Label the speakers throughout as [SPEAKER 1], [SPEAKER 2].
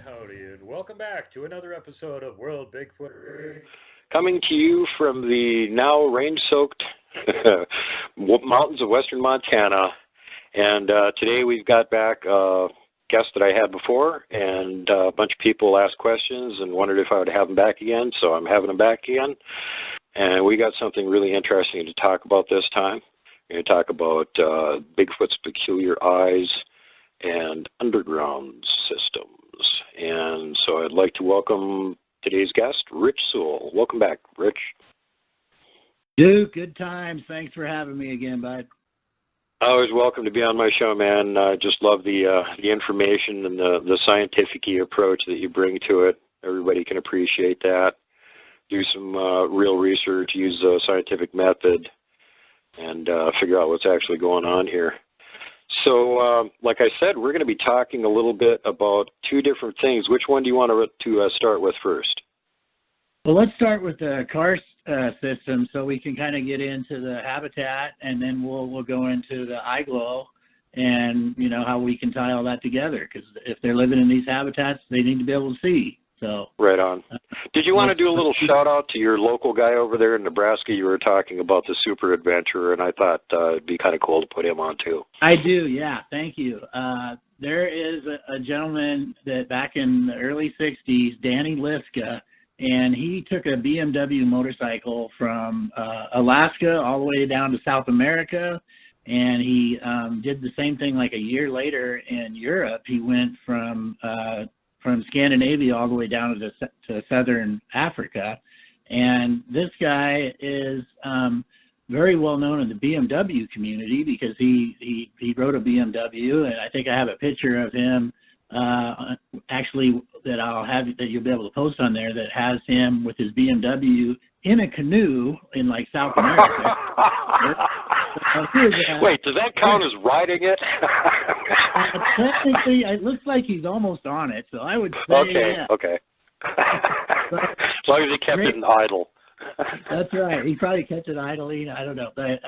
[SPEAKER 1] howdy, and welcome back to another episode of World Bigfoot.
[SPEAKER 2] Coming to you from the now rain-soaked mountains of western Montana. And today we've got back a guest that I had before, and a bunch of people asked questions and wondered if I would have him back again, so I'm having him back again. And we got something really interesting to talk about this time. We're going to talk about Bigfoot's peculiar eyes and underground systems. And so I'd like to welcome today's guest, Rich SOULE. Welcome back, Rich.
[SPEAKER 3] Duke, good times. Thanks for having me again, bud.
[SPEAKER 2] Always welcome to be on my show, man. I just love the information and the scientific approach that you bring to it. Everybody can appreciate that. Do some real research, use the scientific method, and figure out what's actually going on here. So, like I said, we're going to be talking a little bit about two different things. Which one do you want to start with first?
[SPEAKER 3] Well, let's start with the karst system so we can kind of get into the habitat, and then we'll go into the eye glow and, you know, how we can tie all that together. Because if they're living in these habitats, they need to be able to see. So
[SPEAKER 2] right on. Did you want to do a little shout out to your local guy over there in Nebraska? You were talking about the super adventurer, and I thought it'd be kind of cool to put him on too.
[SPEAKER 3] I do, yeah. Thank you. There is a gentleman that back in the early 60s, Danny Liska, and he took a BMW motorcycle from Alaska all the way down to South America, and he did the same thing like a year later in Europe. He went from Scandinavia all the way down to southern Africa. And this guy is very well known in the BMW community because he rode a BMW, and I think I have a picture of him actually that I'll have that you'll be able to post on there that has him with his BMW in a canoe in like South America.
[SPEAKER 2] Wait, does that count as riding it?
[SPEAKER 3] Technically, it looks like he's almost on it, so I would say
[SPEAKER 2] Okay. As long as he kept it idle.
[SPEAKER 3] That's right. He probably kept it idling. I don't know. But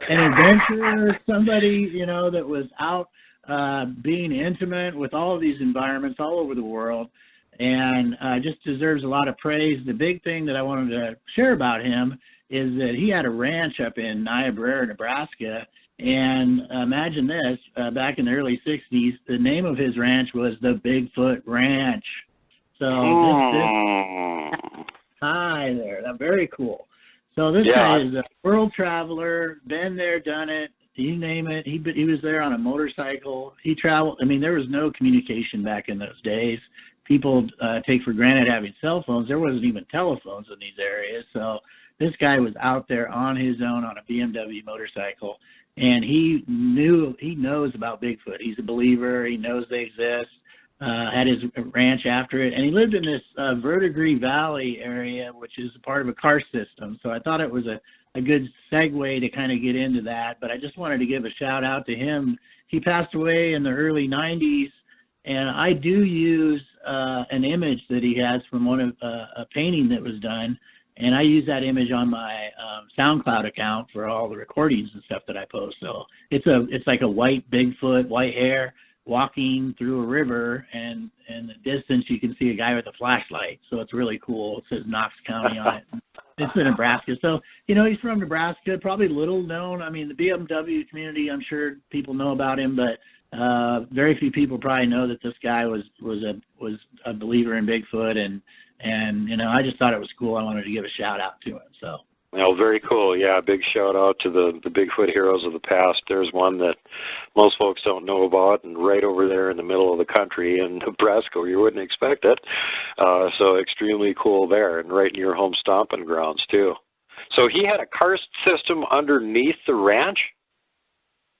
[SPEAKER 3] an adventurer, somebody, you know, that was out being intimate with all of these environments all over the world, and just deserves a lot of praise. The big thing that I wanted to share about him is that he had a ranch up in Niobrara, Nebraska, and imagine this, back in the early 60s, the name of his ranch was the Bigfoot Ranch. So this hi there, that's very cool. So this guy is a world traveler, been there, done it, you name it. He was there on a motorcycle. He traveled. I mean, there was no communication back in those days. People take for granted having cell phones. There wasn't even telephones in these areas. So this guy was out there on his own on a BMW motorcycle, and he knows about Bigfoot. He's a believer. He knows they exist. Had his ranch after it, and he lived in this Verdigris Valley area, which is a part of a karst system. So I thought it was a good segue to kind of get into that, but I just wanted to give a shout out to him. He passed away in the early 90s, and I do use an image that he has from one of a painting that was done, and I use that image on my SoundCloud account for all the recordings and stuff that I post. So it's like a white Bigfoot, white hair, walking through a river, and in the distance you can see a guy with a flashlight. So it's really cool. It says Knox County on it. It's in Nebraska. So, you know, he's from Nebraska, probably little known. I mean, the BMW community, I'm sure people know about him, but very few people probably know that this guy was a believer in Bigfoot, and you know, I just thought it was cool. I wanted to give a shout out to him. So.
[SPEAKER 2] Well, very cool. Yeah, big shout out to the Bigfoot heroes of the past. There's one that most folks don't know about, and right over there in the middle of the country in Nebraska, where you wouldn't expect it. So extremely cool there, and right in your home stomping grounds too. So he had a karst system underneath the ranch?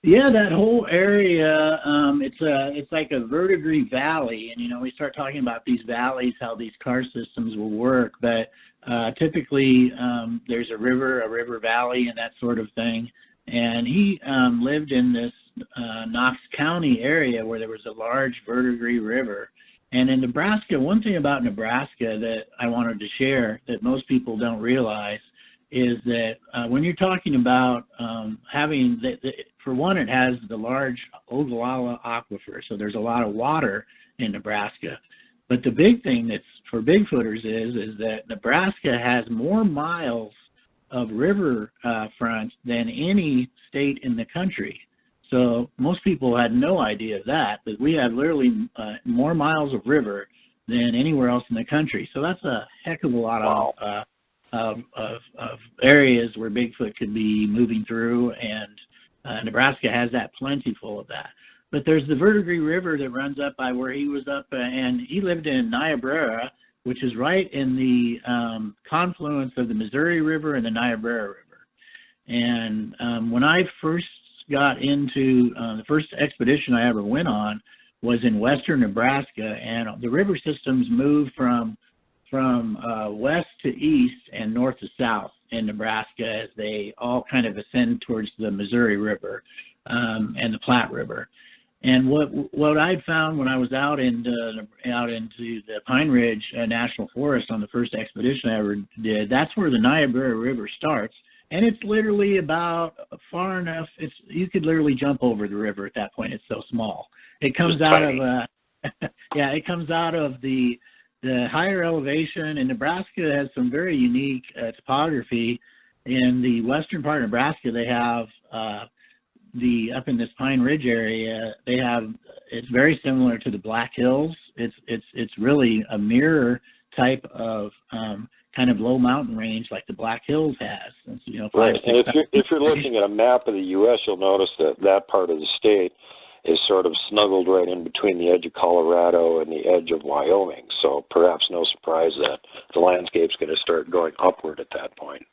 [SPEAKER 3] Yeah, that whole area, it's like a verdigris valley, and you know, we start talking about these valleys, how these karst systems will work, but typically there's a river valley and that sort of thing, and he lived in this Knox County area where there was a large verdigris river. And in Nebraska, one thing about Nebraska that I wanted to share that most people don't realize is that when you're talking about having, for one, it has the large Ogallala Aquifer, so there's a lot of water in Nebraska. But the big thing that's for Bigfooters is that Nebraska has more miles of river front than any state in the country. So most people had no idea of that, but we have literally more miles of river than anywhere else in the country. So that's a heck of a lot of areas where Bigfoot could be moving through, and Nebraska has that plentiful of that. But there's the Verdigris River that runs up by where he was up, and he lived in Niobrara, which is right in the confluence of the Missouri River and the Niobrara River. And when I first got into the first expedition I ever went on was in western Nebraska, and the river systems moved from west to east and north to south in Nebraska as they all kind of ascend towards the Missouri River and the Platte River. And what I'd found when I was out into the Pine Ridge National Forest on the first expedition I ever did, that's where the Niobrara River starts, and it's literally about far enough. You could literally jump over the river at that point. It's so small. It comes out of it comes out of the higher elevation, and Nebraska has some very unique topography. In the western part of Nebraska, they have up in this Pine Ridge area, it's very similar to the Black Hills. It's really a mirror type of kind of low mountain range like the Black Hills has. It's,
[SPEAKER 2] right. And if you're looking at a map of the U.S., you'll notice that part of the state is sort of snuggled right in between the edge of Colorado and the edge of Wyoming. So perhaps no surprise that the landscape's going to start going upward at that point.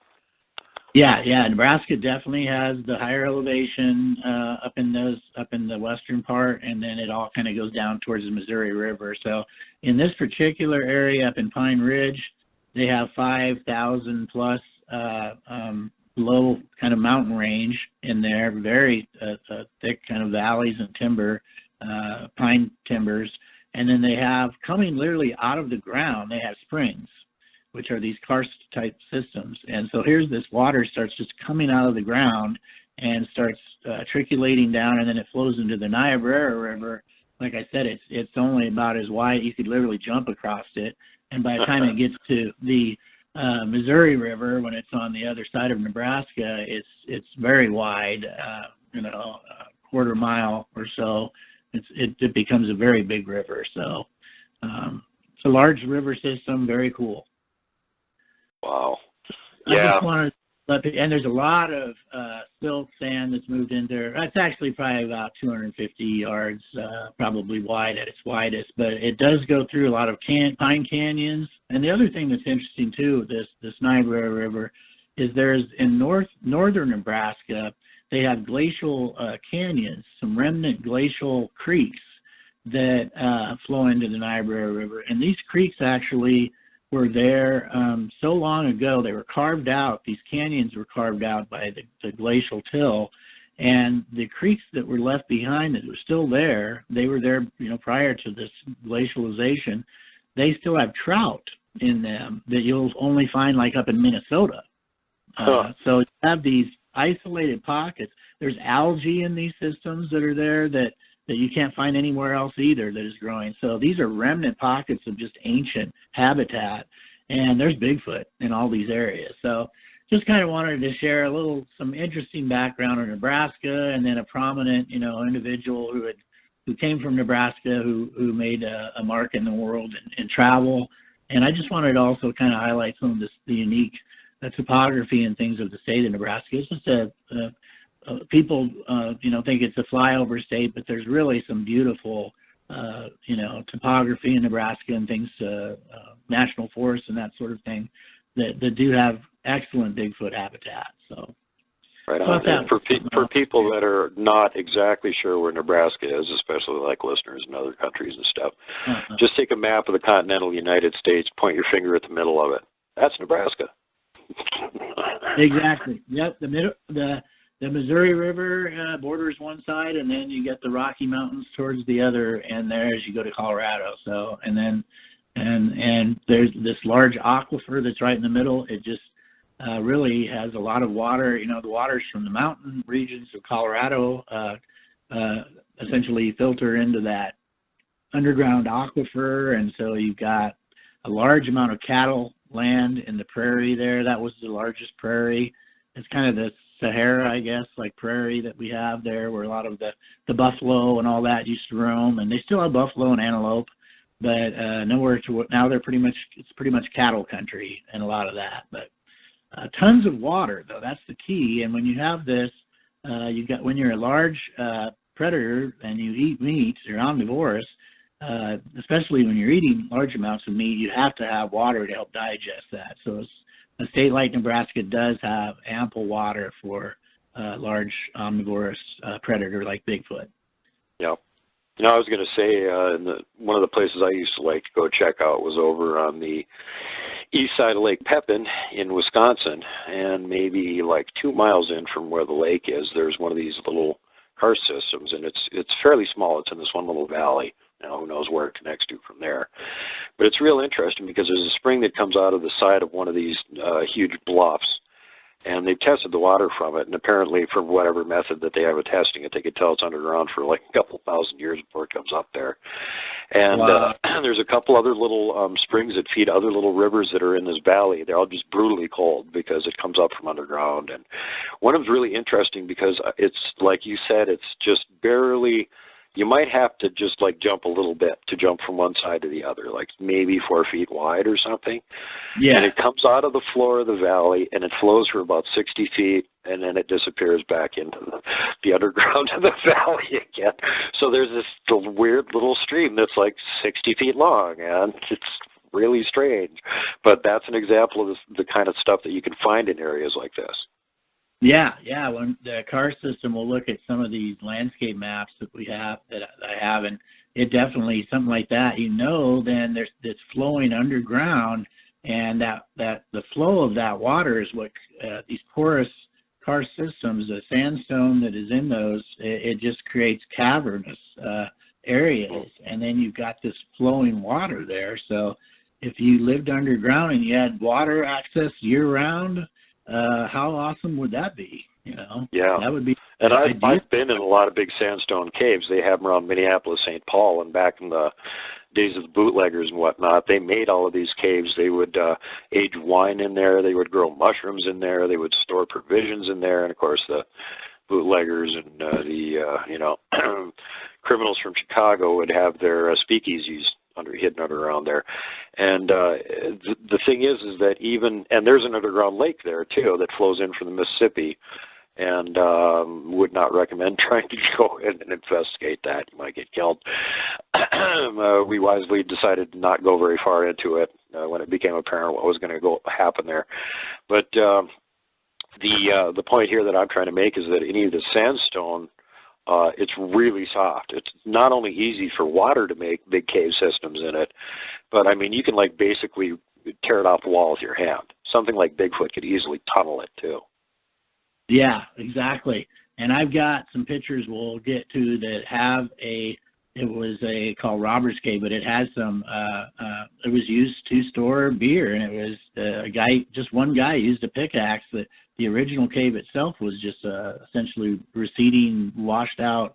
[SPEAKER 3] Yeah. Nebraska definitely has the higher elevation up in the western part, and then it all kind of goes down towards the Missouri River. So in this particular area up in Pine Ridge, they have 5,000 plus low kind of mountain range in there, very thick kind of valleys and timber, pine timbers. And then they have, coming literally out of the ground, they have springs, which are these karst type systems. And so here's this water starts just coming out of the ground and starts trickulating down, and then it flows into the Niobrara River. Like I said, it's only about as wide, you could literally jump across it. And by the time it gets to the Missouri River, when it's on the other side of Nebraska, it's very wide, a quarter mile or so. It becomes a very big river. So it's a large river system, very cool.
[SPEAKER 2] Wow.
[SPEAKER 3] Yeah. I just wanted and there's a lot of silt sand that's moved in there. It's actually probably about 250 yards, probably wide at its widest, but it does go through a lot of pine canyons. And the other thing that's interesting too, this Niobrara River, is there's in northern Nebraska, they have glacial canyons, some remnant glacial creeks that flow into the Niobrara River. And these creeks actually were there so long ago. They were carved out. These canyons were carved out by the glacial till, and the creeks that were left behind that were still there, they were there, prior to this glacialization. They still have trout in them that you'll only find like up in Minnesota. So you have these isolated pockets. There's algae in these systems that are there that you can't find anywhere else either that is growing. So these are remnant pockets of just ancient habitat, and there's Bigfoot in all these areas. So just kind of wanted to share some interesting background on Nebraska, and then a prominent, individual who came from Nebraska who made a mark in the world in travel. And I just wanted to also kind of highlight some of the unique topography and things of the state of Nebraska. It's just people, think it's a flyover state, but there's really some beautiful, topography in Nebraska and things, national forests and that sort of thing that do have excellent Bigfoot habitat. So,
[SPEAKER 2] right on. And for people that are not exactly sure where Nebraska is, especially like listeners in other countries and stuff, just take a map of the continental United States, point your finger at the middle of it. That's Nebraska.
[SPEAKER 3] Exactly. Yep. The Missouri River borders one side, and then you get the Rocky Mountains towards the other, and there as you go to Colorado. So, and there's this large aquifer that's right in the middle. It just really has a lot of water. The waters from the mountain regions of Colorado essentially filter into that underground aquifer, and so you've got a large amount of cattle land in the prairie there. That was the largest prairie. It's kind of the Sahara, I guess, like prairie that we have there, where a lot of the buffalo and all that used to roam, and they still have buffalo and antelope, but nowhere to now. It's pretty much cattle country and a lot of that. But tons of water, though, that's the key. And when you have this, when you're a large predator and you eat meat, you're omnivorous. Especially when you're eating large amounts of meat, you have to have water to help digest that. So a state like Nebraska does have ample water for a large omnivorous predator like Bigfoot.
[SPEAKER 2] Yeah. I was going to say, one of the places I used to like to go check out was over on the east side of Lake Pepin in Wisconsin, and maybe like 2 miles in from where the lake is, there's one of these little karst systems, and it's fairly small. It's in this one little valley. Now, who knows where it connects to from there. But it's real interesting because there's a spring that comes out of the side of one of these huge bluffs, and they've tested the water from it, and apparently from whatever method that they have of testing it, they could tell it's underground for like a couple thousand years before it comes up there. And
[SPEAKER 3] wow.
[SPEAKER 2] There's a couple other little springs that feed other little rivers that are in this valley. They're all just brutally cold because it comes up from underground. And one of them's really interesting because it's, like you said, it's just barely... You might have to just like jump a little bit to jump from one side to the other, like maybe 4 feet wide or something.
[SPEAKER 3] Yeah.
[SPEAKER 2] And it comes out of the floor of the valley, and it flows for about 60 feet, and then it disappears back into the underground of the valley again. So there's this weird little stream that's like 60 feet long, and it's really strange. But that's an example of the kind of stuff that you can find in areas like this.
[SPEAKER 3] Yeah. When the karst system will look at some of these landscape maps that I have, and it definitely something like that. Then it's flowing underground, and that the flow of that water is what these porous karst systems, the sandstone that is in those, it just creates cavernous areas, and then you've got this flowing water there. So if you lived underground and you had water access year round, how awesome would that be?
[SPEAKER 2] Yeah.
[SPEAKER 3] That would be.
[SPEAKER 2] And I've been in a lot of big sandstone caves. They have them around Minneapolis, St. Paul, and back in the days of the bootleggers and whatnot, they made all of these caves. They would age wine in there. They would grow mushrooms in there. They would store provisions in there. And of course, the bootleggers and the criminals from Chicago would have their speakeasies hidden around there. And the thing is that and there's an underground lake there too that flows in from the Mississippi, and would not recommend trying to go in and investigate that. You might get killed. We wisely decided to not go very far into it when it became apparent what was going to happen there. But the point here that I'm trying to make is that any of the sandstone, it's really soft. It's not only easy for water to make big cave systems in it, but I mean, you can like basically tear it off the wall with your hand. Something like Bigfoot could easily tunnel it too.
[SPEAKER 3] Yeah, exactly. And I've got some pictures we'll get to that have it was called Robber's Cave, but it has some, it was used to store beer, and it was just one guy used a pickaxe. The original cave itself was just essentially receding, washed out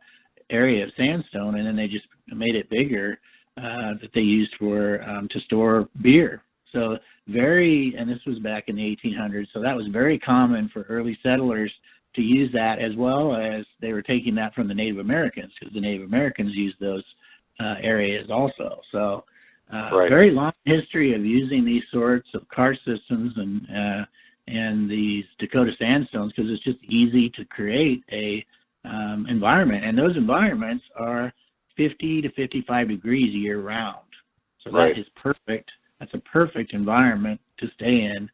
[SPEAKER 3] area of sandstone, and then they just made it bigger that they used to store beer. So and this was back in the 1800s, so that was very common for early settlers to use that, as well as they were taking that from the Native Americans, because the Native Americans used those areas also. So
[SPEAKER 2] right.
[SPEAKER 3] Very long history of using these sorts of karst systems and these Dakota sandstones, because it's just easy to create a environment, and those environments are 50 to 55 degrees year round. So
[SPEAKER 2] right.
[SPEAKER 3] That is perfect. That's a perfect environment to stay in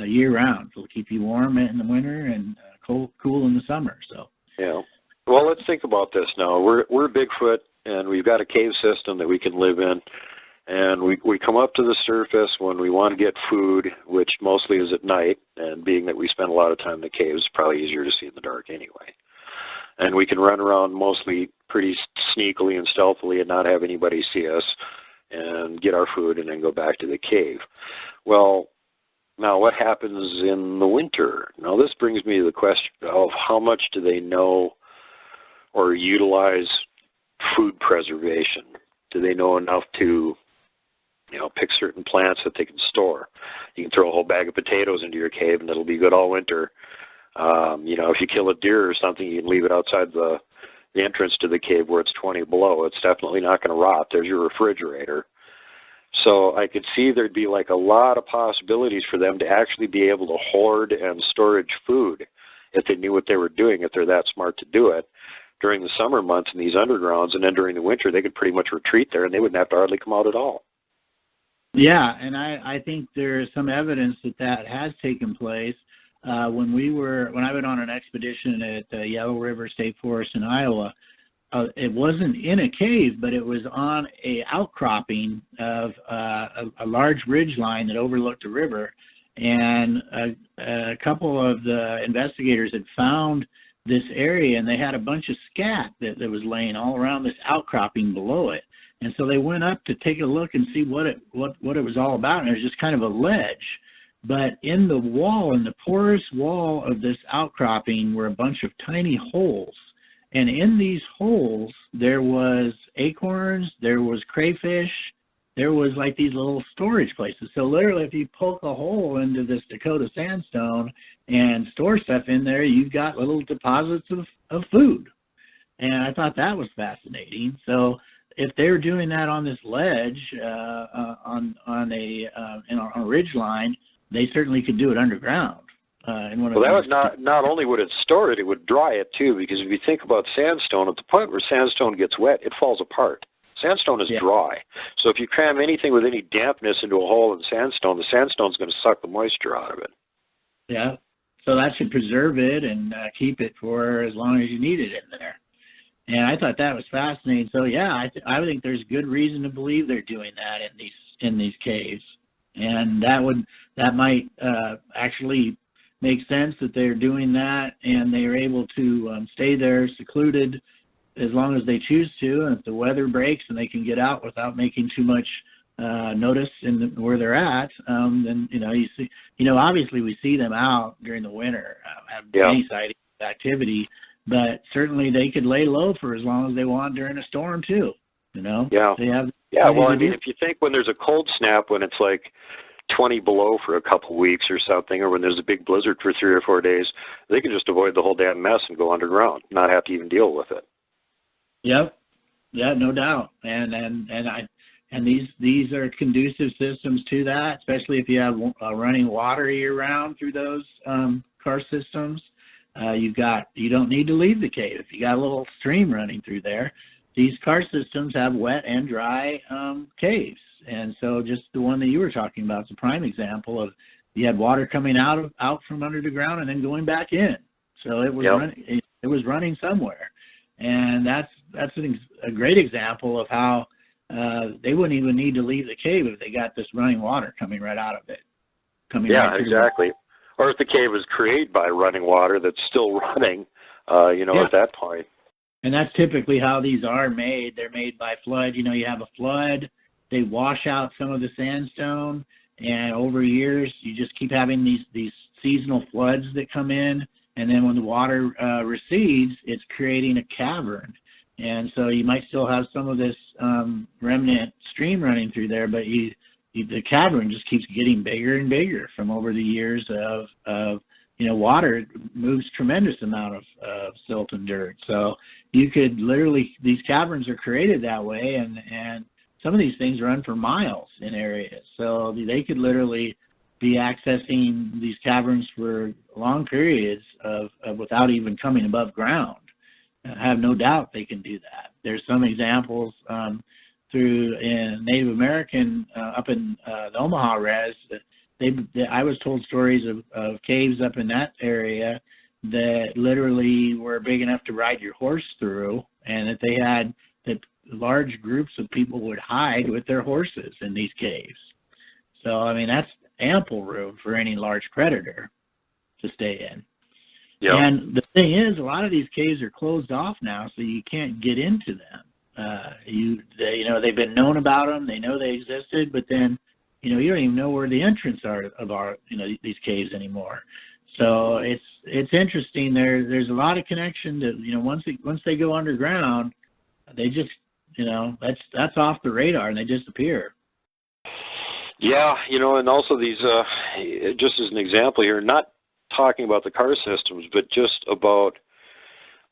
[SPEAKER 3] year round. It'll keep you warm in the winter and cool in the summer. So
[SPEAKER 2] yeah. Well, let's think about this now. We're Bigfoot, and we've got a cave system that we can live in, and we come up to the surface when we want to get food, which mostly is at night, and being that we spend a lot of time in the caves, it's probably easier to see in the dark anyway. And we can run around mostly pretty sneakily and stealthily and not have anybody see us, and get our food and then go back to the cave. Well, now what happens in the winter? Now this brings me to the question of how much do they know or utilize food preservation? Do they know enough to, pick certain plants that they can store? You can throw a whole bag of potatoes into your cave and it'll be good all winter. If you kill a deer or something, you can leave it outside the entrance to the cave where it's 20 below. It's definitely not going to rot. There's your refrigerator. So I could see there'd be like a lot of possibilities for them to actually be able to hoard and storage food if they knew what they were doing, if they're that smart to do it during the summer months in these undergrounds, and then during the winter they could pretty much retreat there and they wouldn't have to hardly come out at all.
[SPEAKER 3] Yeah, and I think there's some evidence that has taken place. When I went on an expedition at the Yellow River State Forest in Iowa, it wasn't in a cave, but it was on a outcropping of a large ridge line that overlooked the river. And a couple of the investigators had found this area, and they had a bunch of scat that was laying all around this outcropping below it. And so they went up to take a look and see what it was all about. And it was just kind of a ledge. But in the wall, in the porous wall of this outcropping, were a bunch of tiny holes. And in these holes, there was acorns, there was crayfish, there was like these little storage places. So literally, if you poke a hole into this Dakota sandstone and store stuff in there, you've got little deposits of food. And I thought that was fascinating. So if they're doing that on this ledge on a ridge line, they certainly could do it underground. That
[SPEAKER 2] would not only would it store it, it would dry it too, because if you think about sandstone, at the point where sandstone gets wet, it falls apart. Sandstone is dry. So if you cram anything with any dampness into a hole in sandstone, the sandstone's going to suck the moisture out of it.
[SPEAKER 3] Yeah. So that should preserve it and keep it for as long as you need it in there. And I thought that was fascinating. So yeah, I think there's good reason to believe they're doing that in these caves, and that might actually make sense that they're doing that, and they are able to stay there secluded as long as they choose to. And if the weather breaks and they can get out without making too much notice in where they're at, then you see, obviously we see them out during the winter, have any sighting activity. But certainly they could lay low for as long as they want during a storm too.
[SPEAKER 2] Yeah.
[SPEAKER 3] They have.
[SPEAKER 2] Yeah. Well, I mean, if you think when there's a cold snap, when it's like 20 below for a couple weeks or something, or when there's a big blizzard for 3 or 4 days, they can just avoid the whole damn mess and go underground, not have to even deal with it.
[SPEAKER 3] Yep. Yeah, no doubt. And these are conducive systems to that, especially if you have running water year round through those karst systems. You don't need to leave the cave. If you got a little stream running through there, these karst systems have wet and dry caves. And so just the one that you were talking about is a prime example of you had water coming out from under the ground and then going back in. So it was running somewhere. And that's a great example of how they wouldn't even need to leave the cave if they got this running water coming right out of it.
[SPEAKER 2] Exactly. Or if the cave was created by running water that's still running, at that point.
[SPEAKER 3] And that's typically how these are made. They're made by flood. You have a flood, they wash out some of the sandstone, and over years you just keep having these seasonal floods that come in, and then when the water recedes, it's creating a cavern. And so you might still have some of this remnant stream running through there, but the cavern just keeps getting bigger and bigger from over the years of water moves tremendous amount of silt and dirt. So you could literally, these caverns are created that way, and some of these things run for miles in areas. So they could literally be accessing these caverns for long periods of without even coming above ground. I have no doubt they can do that. There's some examples through in Native American up in the Omaha res. I was told stories of caves up in that area that literally were big enough to ride your horse through, and that large groups of people would hide with their horses in these caves. So, I mean, that's ample room for any large predator to stay in. Yep. And the thing is, a lot of these caves are closed off now, so you can't get into them. They've been known about them, they know they existed, but then, you don't even know where the entrance are of these caves anymore. So it's interesting. There's a lot of connection to, once they go underground, they just that's off the radar, and they disappear.
[SPEAKER 2] Yeah, and also these, just as an example here, not talking about the car systems, but just about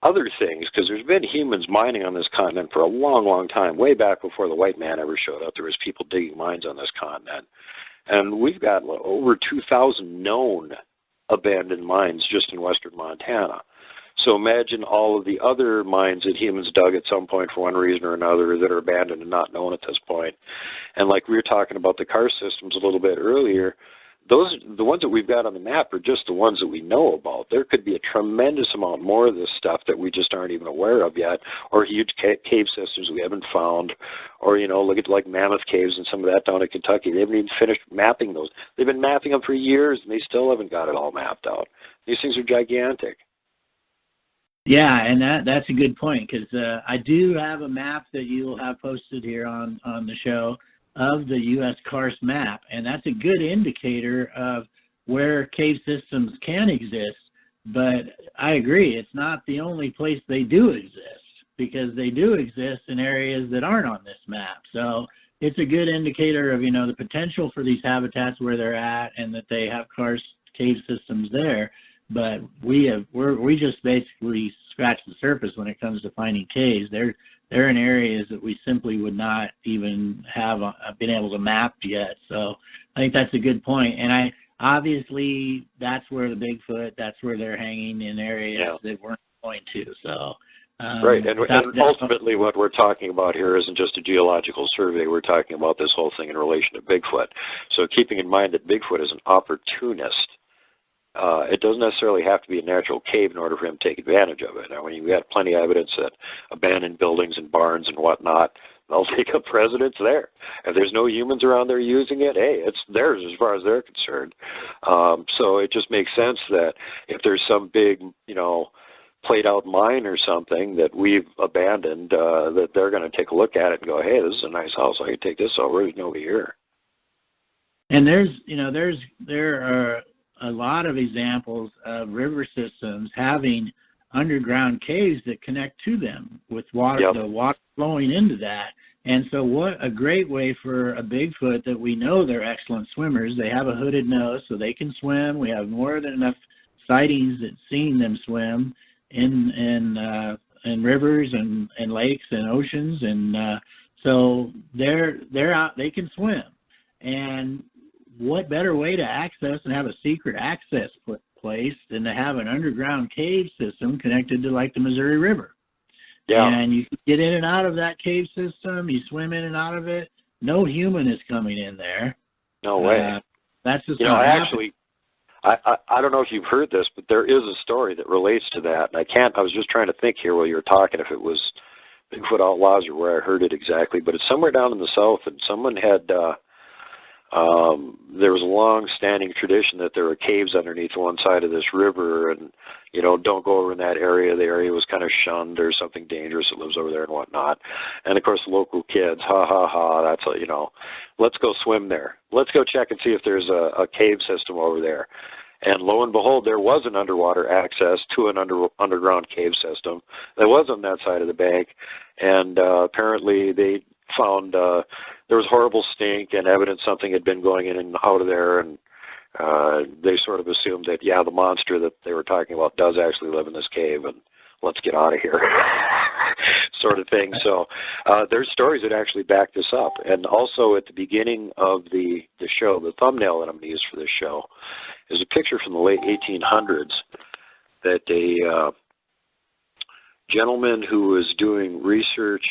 [SPEAKER 2] other things, because there's been humans mining on this continent for a long, long time, way back before the white man ever showed up. There was people digging mines on this continent. And we've got over 2,000 known abandoned mines just in western Montana. So imagine all of the other mines that humans dug at some point for one reason or another that are abandoned and not known at this point. And like we were talking about the car systems a little bit earlier, the ones that we've got on the map are just the ones that we know about. There could be a tremendous amount more of this stuff that we just aren't even aware of yet, or huge cave systems we haven't found, or, look at like Mammoth Caves and some of that down in Kentucky. They haven't even finished mapping those. They've been mapping them for years, and they still haven't got it all mapped out. These things are gigantic.
[SPEAKER 3] Yeah, and that's a good point, because I do have a map that you'll have posted here on the show of the U.S. Karst map, and that's a good indicator of where cave systems can exist. But I agree, it's not the only place they do exist, because they do exist in areas that aren't on this map. So it's a good indicator of, the potential for these habitats where they're at, and that they have karst cave systems there. But we just basically scratched the surface when it comes to finding caves. They're in areas that we simply would not even have been able to map yet. So I think that's a good point. And obviously that's where the Bigfoot, that's where they're hanging in areas that we're going to. So
[SPEAKER 2] right, and ultimately what we're talking about here isn't just a geological survey. We're talking about this whole thing in relation to Bigfoot. So keeping in mind that Bigfoot is an opportunist. It doesn't necessarily have to be a natural cave in order for him to take advantage of it. Now, when you've got plenty of evidence that abandoned buildings and barns and whatnot, they'll take up residence there. If there's no humans around there using it, hey, it's theirs as far as they're concerned. So it just makes sense that if there's some big, played out mine or something that we've abandoned, that they're going to take a look at it and go, hey, this is a nice house. I can take this over. There's nobody here.
[SPEAKER 3] And there are a lot of examples of river systems having underground caves that connect to them with water, the water flowing into that. And so what a great way for a Bigfoot that we know they're excellent swimmers. They have a hooded nose so they can swim. We have more than enough sightings that seeing them swim in rivers and lakes and oceans. And so they're out, they can swim. And what better way to access and have a secret access place than to have an underground cave system connected to like the Missouri River? Yeah. And you can get in and out of that cave system. You swim in and out of it. No human is coming in there.
[SPEAKER 2] No way.
[SPEAKER 3] That's just
[SPEAKER 2] actually, I don't know if you've heard this, but there is a story that relates to that. And I was just trying to think here while you were talking if it was Bigfoot Outlaws or where I heard it exactly, but it's somewhere down in the south, and someone had there was a long-standing tradition that there were caves underneath one side of this river, and don't go over in that area. The area was kind of shunned. There's something dangerous that lives over there and whatnot. And of course, the local kids, that's let's go swim there. Let's go check and see if there's a cave system over there. And lo and behold, there was an underwater access to an underground cave system that was on that side of the bank, and apparently they found there was horrible stink and evidence something had been going in and out of there, and they sort of assumed that, the monster that they were talking about does actually live in this cave, and let's get out of here sort of thing. So there's stories that actually back this up. And also at the beginning of the show, the thumbnail that I'm going to use for this show is a picture from the late 1800s that a gentleman who was doing research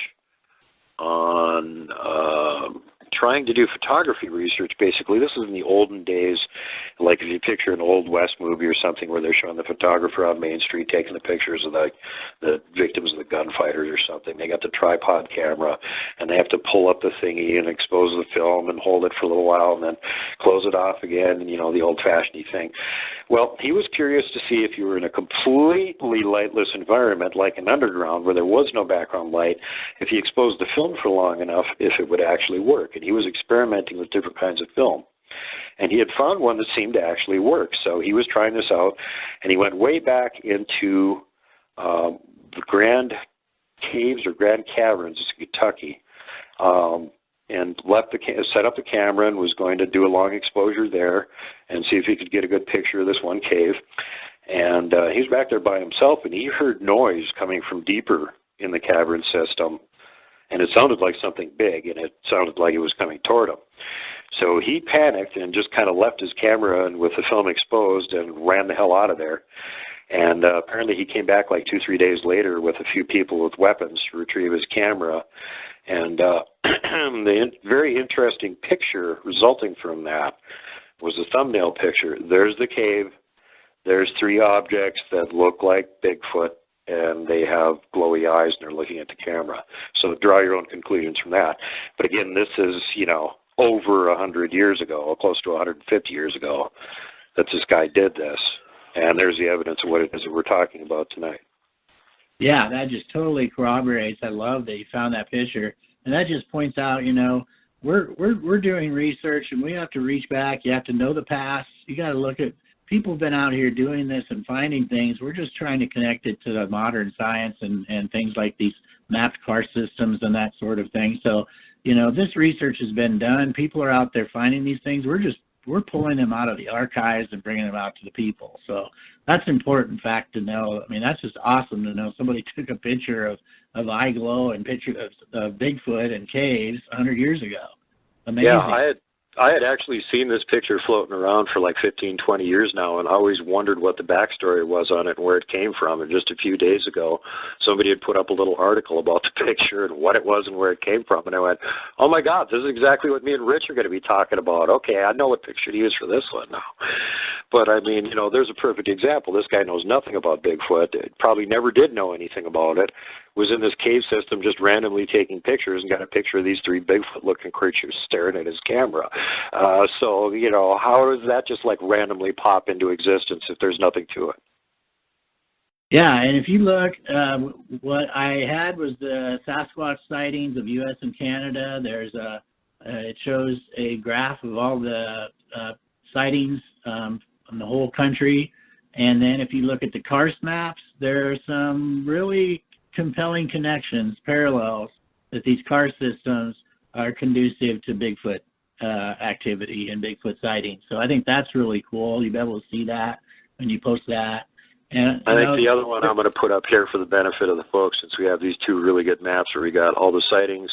[SPEAKER 2] on trying to do photography research, basically. This is in the olden days, like if you picture an old West movie or something where they're showing the photographer on Main Street taking the pictures of the victims of the gunfighters or something. They got the tripod camera, and they have to pull up the thingy and expose the film and hold it for a little while and then close it off again, and, the old-fashioned thing. Well, he was curious to see if you were in a completely lightless environment, like an underground where there was no background light, if you exposed the film for long enough, if it would actually work. And he was experimenting with different kinds of film. And he had found one that seemed to actually work. So he was trying this out, and he went way back into the Grand Caves or Grand Caverns in Kentucky, and set up the camera and was going to do a long exposure there and see if he could get a good picture of this one cave. And he was back there by himself, and he heard noise coming from deeper in the cavern system, and it sounded like something big, and it sounded like it was coming toward him. So he panicked and just kind of left his camera and with the film exposed and ran the hell out of there. And apparently he came back like 2-3 days later with a few people with weapons to retrieve his camera. And the very interesting picture resulting from that was a thumbnail picture. There's the cave. There's 3 objects that look like Bigfoot, and they have glowy eyes, and they're looking at the camera. So draw your own conclusions from that. But again, this is, over 100 years ago, close to 150 years ago, that this guy did this. And there's the evidence of what it is that we're talking about tonight.
[SPEAKER 3] Yeah, that just totally corroborates. I love that you found that picture. And that just points out, we're doing research, and we have to reach back. You have to know the past. You got to look at people have been out here doing this and finding things. We're just trying to connect it to the modern science and things like these mapped car systems and that sort of thing. So, this research has been done. People are out there finding these things. We're pulling them out of the archives and bringing them out to the people. So that's an important fact to know. I mean, that's just awesome to know somebody took a picture of eye glow and picture of Bigfoot and caves 100 years ago. Amazing.
[SPEAKER 2] Yeah, I had actually seen this picture floating around for like 15, 20 years now, and I always wondered what the backstory was on it and where it came from. And just a few days ago, somebody had put up a little article about the picture and what it was and where it came from. And I went, oh, my God, this is exactly what me and Rich are going to be talking about. Okay, I know what picture to use for this one now. But, I mean, there's a perfect example. This guy knows nothing about Bigfoot, probably never did know anything about it, was in this cave system just randomly taking pictures and got a picture of these 3 Bigfoot-looking creatures staring at his camera. So, how does that just like randomly pop into existence if there's nothing to it?
[SPEAKER 3] Yeah, and if you look, what I had was the Sasquatch sightings of U.S. and Canada. There's it shows a graph of all the sightings in the whole country. And then if you look at the karst maps, there are some really compelling connections, parallels, that these karst systems are conducive to Bigfoot activity and Bigfoot sightings. So I think that's really cool. You'll be able to see that when you post that. And
[SPEAKER 2] I think the other one I'm going to put up here for the benefit of the folks, since we have these 2 really good maps where we got all the sightings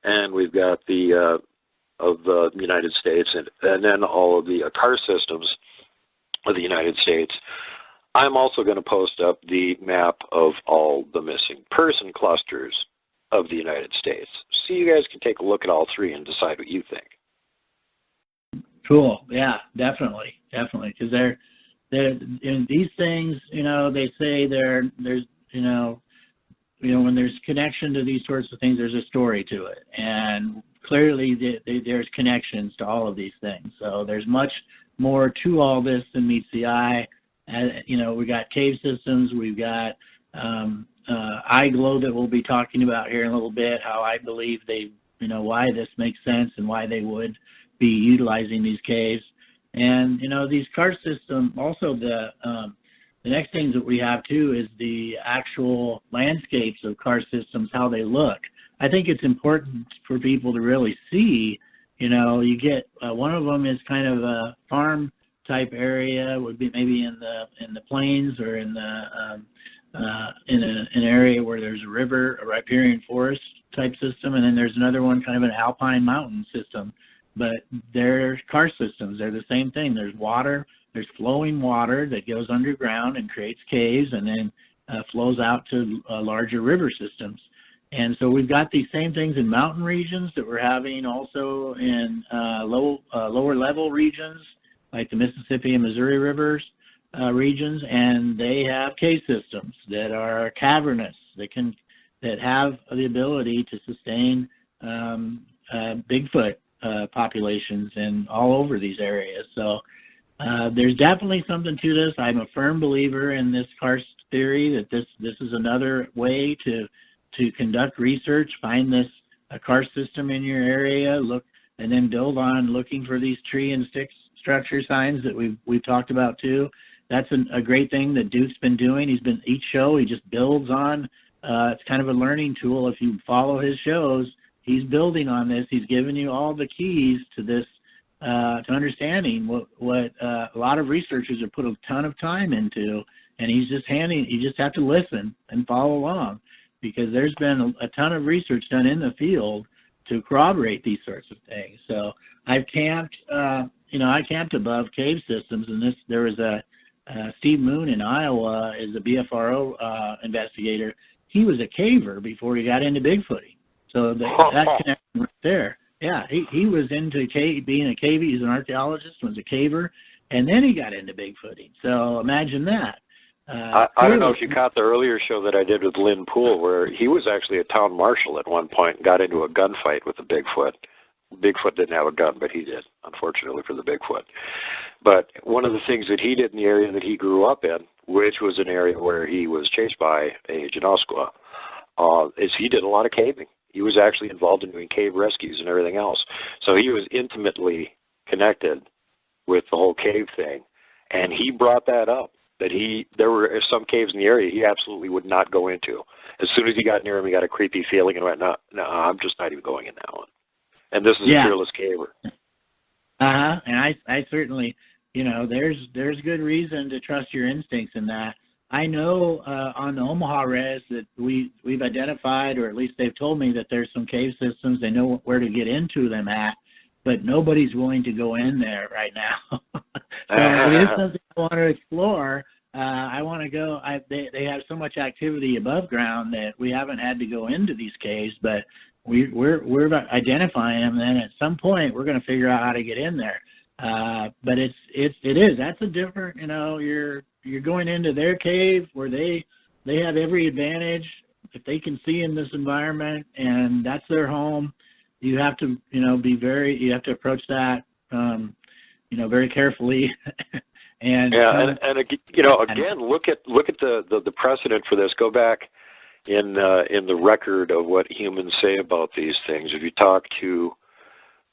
[SPEAKER 2] and we've got the of the United States and then all of the car systems of the United States. I'm also going to post up the map of all the missing person clusters of the United States. So you guys can take a look at all 3 and decide what you think.
[SPEAKER 3] Cool. Yeah, definitely. Because they're in these things, they say there's, when there's connection to these sorts of things, there's a story to it. And clearly there's connections to all of these things. So there's much more to all this than meets the eye. We got cave systems, we've got eye glow that we'll be talking about here in a little bit, how I believe why this makes sense and why they would be utilizing these caves. And, these karst systems, also the next things that we have too is the actual landscapes of karst systems, how they look. I think it's important for people to really see, you get, one of them is kind of a farm type area, would be maybe in the plains or in an area where there's a river, a riparian forest type system, and then there's another one kind of an alpine mountain system. But they're karst systems. They're the same thing. There's water. There's flowing water that goes underground and creates caves and then flows out to larger river systems. And so we've got these same things in mountain regions that we're having also in lower level regions like the Mississippi and Missouri rivers regions, and they have cave systems that are cavernous that have the ability to sustain Bigfoot populations and all over these areas. So there's definitely something to this. I'm a firm believer in this karst theory that this is another way to conduct research, find this karst system in your area, look, and then build on looking for these tree and stick structure signs that we've talked about too. That's a great thing that Duke's been doing. Each show he just builds on it's kind of a learning tool. If you follow his shows, he's building on this. He's giving you all the keys to this, to understanding what a lot of researchers have put a ton of time into, and he's just you just have to listen and follow along, because there's been a ton of research done in the field to corroborate these sorts of things. So I've camped, I camped above cave systems, and there was Steve Moon in Iowa is a BFRO investigator. He was a caver before he got into Bigfooting. So that connection right there. Yeah, he was into being a caver. He's an archaeologist, was a caver, and then he got into Bigfooting. So imagine that.
[SPEAKER 2] I don't know if you caught the earlier show that I did with Lynn Poole, where he was actually a town marshal at one point and got into a gunfight with a Bigfoot. Bigfoot didn't have a gun, but he did, unfortunately for the Bigfoot. But one of the things that he did in the area that he grew up in, which was an area where he was chased by a Janoskwa, is he did a lot of caving. He was actually involved in doing cave rescues and everything else. So he was intimately connected with the whole cave thing, and he brought that up. That there were some caves in the area he absolutely would not go into. As soon as he got near him, he got a creepy feeling and went, no, I'm just not even going in that one. And this is a fearless caver.
[SPEAKER 3] And I certainly, there's good reason to trust your instincts in that. I know on the Omaha Res that we've identified, or at least they've told me that there's some cave systems. They know where to get into them at, but nobody's willing to go in there right now. So it is something I want to explore. I want to go. They have so much activity above ground that we haven't had to go into these caves, but we're identifying them. And then at some point, we're going to figure out how to get in there. But it is. That's a different. You're going into their cave where they have every advantage. If they can see in this environment and that's their home, you have to you have to approach that very carefully. And again, look at the precedent for this. Go back in the record of what humans say about these things. If you talk to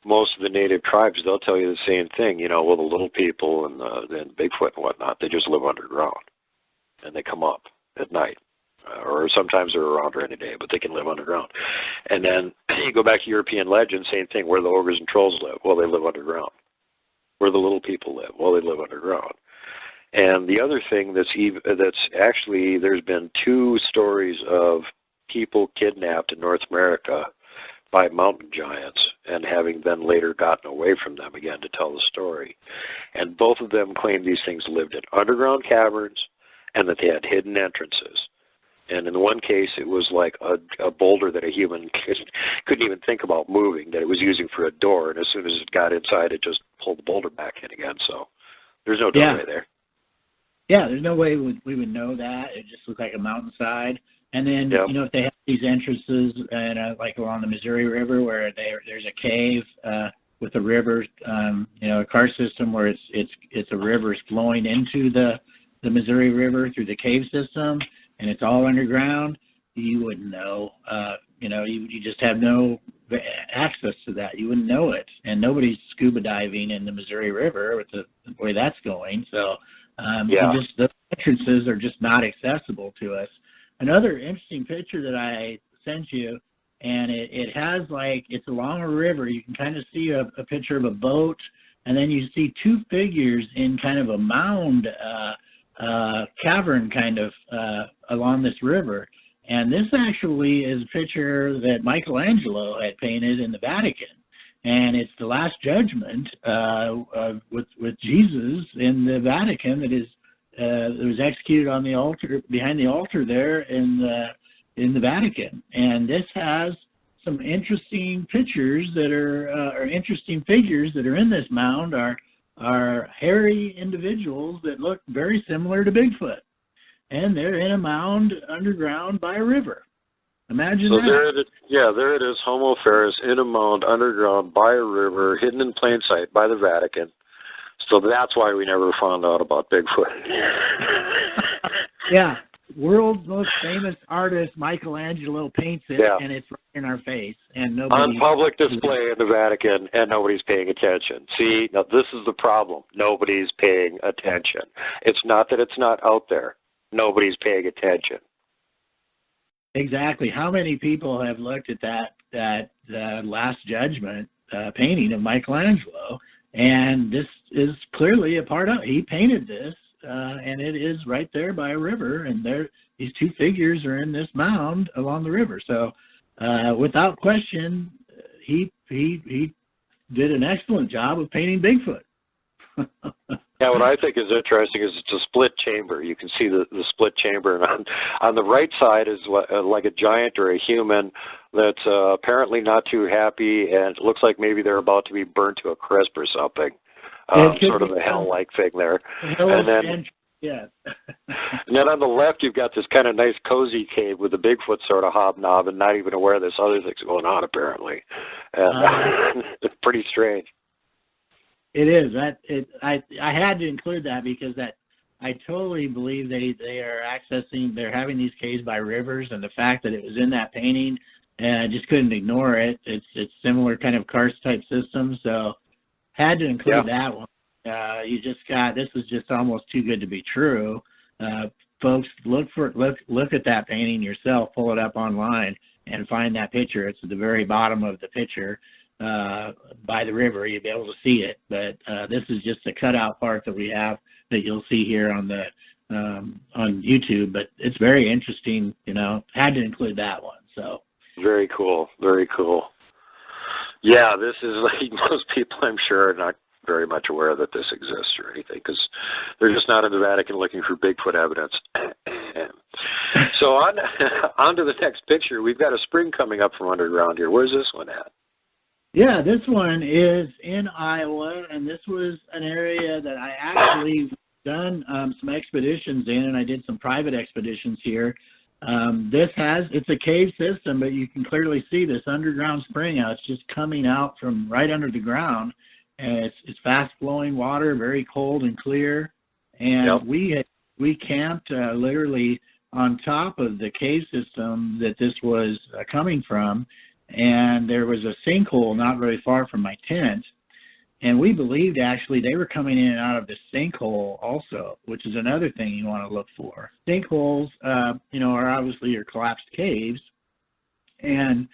[SPEAKER 3] most of the native tribes, they'll tell you the same thing. The little people and Bigfoot and whatnot, they just live underground and they come up at night. Or sometimes they're around during the day, but they can live underground. And then you go back to European legends, same thing, where the ogres and trolls live. Well, they live underground. Where the little people live. Well, they live underground. And the other thing that's actually, there's been 2 stories of people kidnapped in North America by mountain giants and having then later gotten away from them again to tell the story. And both of them claim these things lived in underground caverns and that they had hidden entrances. And in one case, it was like a boulder that a human couldn't even think about moving, that it was using for a door. And as soon as it got inside, it just pulled the boulder back in again. So there's no doorway there. Yeah, there's no way we would know that. It just looked like a mountainside. And then, if they have these entrances, and like along the Missouri River, where there's a cave with a river, a karst system where it's a river flowing into the Missouri River through the cave system, and it's all underground, you wouldn't know. You just have no access to that. You wouldn't know it. And nobody's scuba diving in the Missouri River with the way that's going. So the entrances are just not accessible to us. Another interesting picture that I sent you, and it has it's along a river. You can kind of see a picture of a boat, and then you see 2 figures in kind of a mound cavern kind of along this river. And this actually is a picture that Michelangelo had painted in the Vatican. And it's the Last Judgment with Jesus in the Vatican that was executed on the altar, behind the altar there in the Vatican. And this has some interesting pictures that are interesting figures that are in this mound are hairy individuals that look very similar to Bigfoot. And they're in a mound underground by a river. Imagine that.
[SPEAKER 2] There it is, Homo ferus in a mound underground by a river, hidden in plain sight by the Vatican. So that's why we never found out about Bigfoot.
[SPEAKER 3] Yeah, world's most famous artist Michelangelo paints it, and it's right in our face, and nobody
[SPEAKER 2] on public display in the Vatican, and nobody's paying attention. See, now this is the problem. Nobody's paying attention. It's not that it's not out there. Nobody's paying attention.
[SPEAKER 3] Exactly. How many people have looked at that Last Judgment painting of Michelangelo, and this is clearly a part of it. He painted this, and it is right there by a river, and there these two figures are in this mound along the river. So, without question, he did an excellent job of painting Bigfoot.
[SPEAKER 2] Yeah, what I think is interesting is it's a split chamber. You can see the split chamber, and on the right side is like a giant or a human that's apparently not too happy, and it looks like maybe they're about to be burnt to a crisp or something. Sort of a hell-like thing there. And then,
[SPEAKER 3] yeah.
[SPEAKER 2] And then on the left, you've got this kind of nice cozy cave with the Bigfoot sort of hobnob, and not even aware there's other things going on apparently. And it's pretty strange.
[SPEAKER 3] It is. I had to include that because I totally believe they are they're having these caves by rivers, and the fact that it was in that painting, and I just couldn't ignore it. It's similar kind of karst type system, so had to include that one. This is just almost too good to be true. Folks, look at that painting yourself. Pull it up online and find that picture. It's at the very bottom of the picture. By the river, you'll be able to see it, but this is just a cutout part that we have that you'll see here on the on YouTube. But it's very interesting, had to include that one. So
[SPEAKER 2] very cool, very cool. Yeah, this is like most people, I'm sure, are not very much aware that this exists or anything because they're just not in the Vatican looking for Bigfoot evidence. So on to the next picture. We've got a spring coming up from underground here. Where's this one at?
[SPEAKER 3] Yeah, this one is in Iowa, and this was an area that I actually done some expeditions in, and I did some private expeditions here. It's a cave system, but you can clearly see this underground spring out. It's just coming out from right under the ground, and it's fast-flowing water, very cold and clear. And we camped literally on top of the cave system that this was coming from, and there was a sinkhole not very far from my tent, and we believed actually they were coming in and out of this sinkhole also, which is another thing you want to look for. Sinkholes, are obviously your collapsed caves, and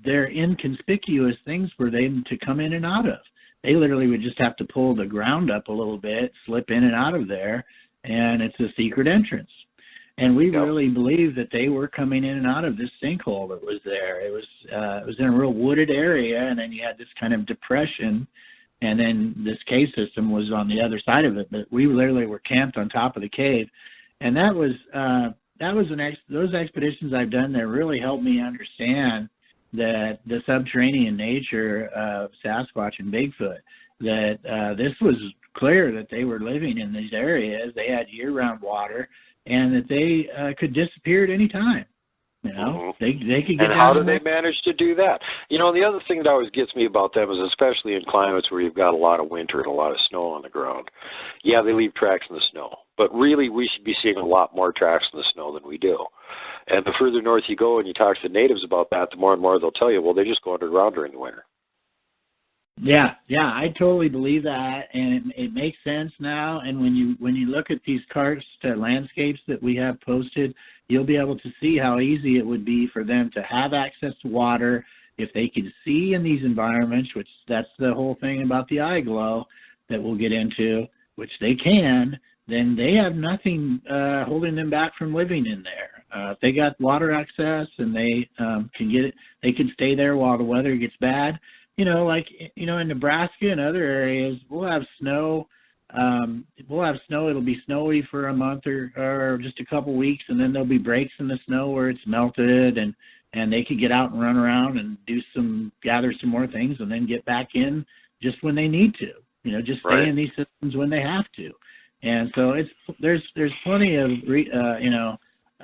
[SPEAKER 3] they're inconspicuous things for them to come in and out of. They literally would just have to pull the ground up a little bit, slip in and out of there, and it's a secret entrance. And we really believed that they were coming in and out of this sinkhole that was there. It was in a real wooded area, and then you had this kind of depression, and then this cave system was on the other side of it. But we literally were camped on top of the cave, and those expeditions I've done there really helped me understand that the subterranean nature of Sasquatch and Bigfoot. That this was clear that they were living in these areas. They had year-round water, and that they could disappear at any time. They could get.
[SPEAKER 2] And how do they manage to do that? The other thing that always gets me about them is, especially in climates where you've got a lot of winter and a lot of snow on the ground. Yeah, they leave tracks in the snow, but really we should be seeing a lot more tracks in the snow than we do. And the further north you go and you talk to the natives about that, the more and more they'll tell you, well, they just go underground during the winter.
[SPEAKER 3] Yeah, I totally believe that, and it makes sense now. And when you look at these karst landscapes that we have posted, you'll be able to see how easy it would be for them to have access to water if they could see in these environments, which that's the whole thing about the eye glow that we'll get into, which they can. Then they have nothing holding them back from living in there. If they got water access and they can get it, they can stay there while the weather gets bad. In Nebraska and other areas, we'll have snow. It'll be snowy for a month or just a couple weeks, and then there'll be breaks in the snow where it's melted, and they could get out and run around and gather some more things, and then get back in just when they need to. Just stay in these systems when they have to. And so there's plenty of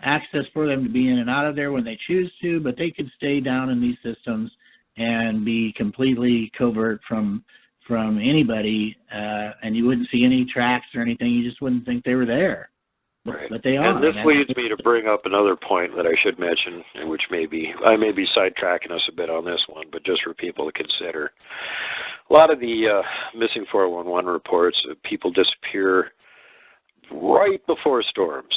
[SPEAKER 3] access for them to be in and out of there when they choose to, but they could stay down in these systems and be completely covert from anybody, and you wouldn't see any tracks or anything. You just wouldn't think they were there.
[SPEAKER 2] Right.
[SPEAKER 3] But they are.
[SPEAKER 2] And this leads me to bring up another point that I should mention, which I may be sidetracking us a bit on this one, but just for people to consider. A lot of the missing 411 reports, people disappear right before storms.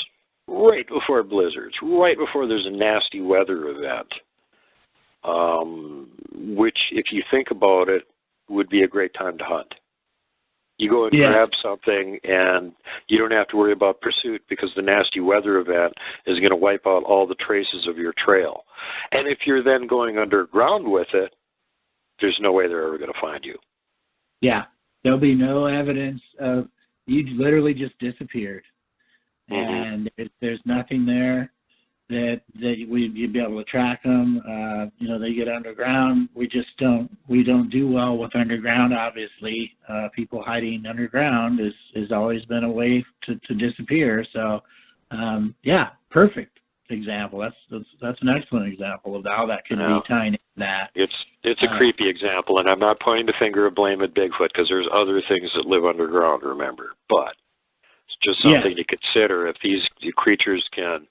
[SPEAKER 2] right before blizzards, right before there's a nasty weather event, which, if you think about it, would be a great time to hunt. You go and grab something, and you don't have to worry about pursuit because the nasty weather event is going to wipe out all the traces of your trail. And if you're then going underground with it, there's no way they're ever going to find you.
[SPEAKER 3] Yeah, there'll be no evidence of you literally just disappeared, and there's nothing there that you'd be able to track them. They get underground. We don't do well with underground. Obviously, people hiding underground is always been a way to disappear. So, perfect example. That's an excellent example of how that can be tying into that.
[SPEAKER 2] It's a creepy example, and I'm not pointing the finger of blame at Bigfoot because there's other things that live underground. Remember, but it's just something to consider. If these creatures can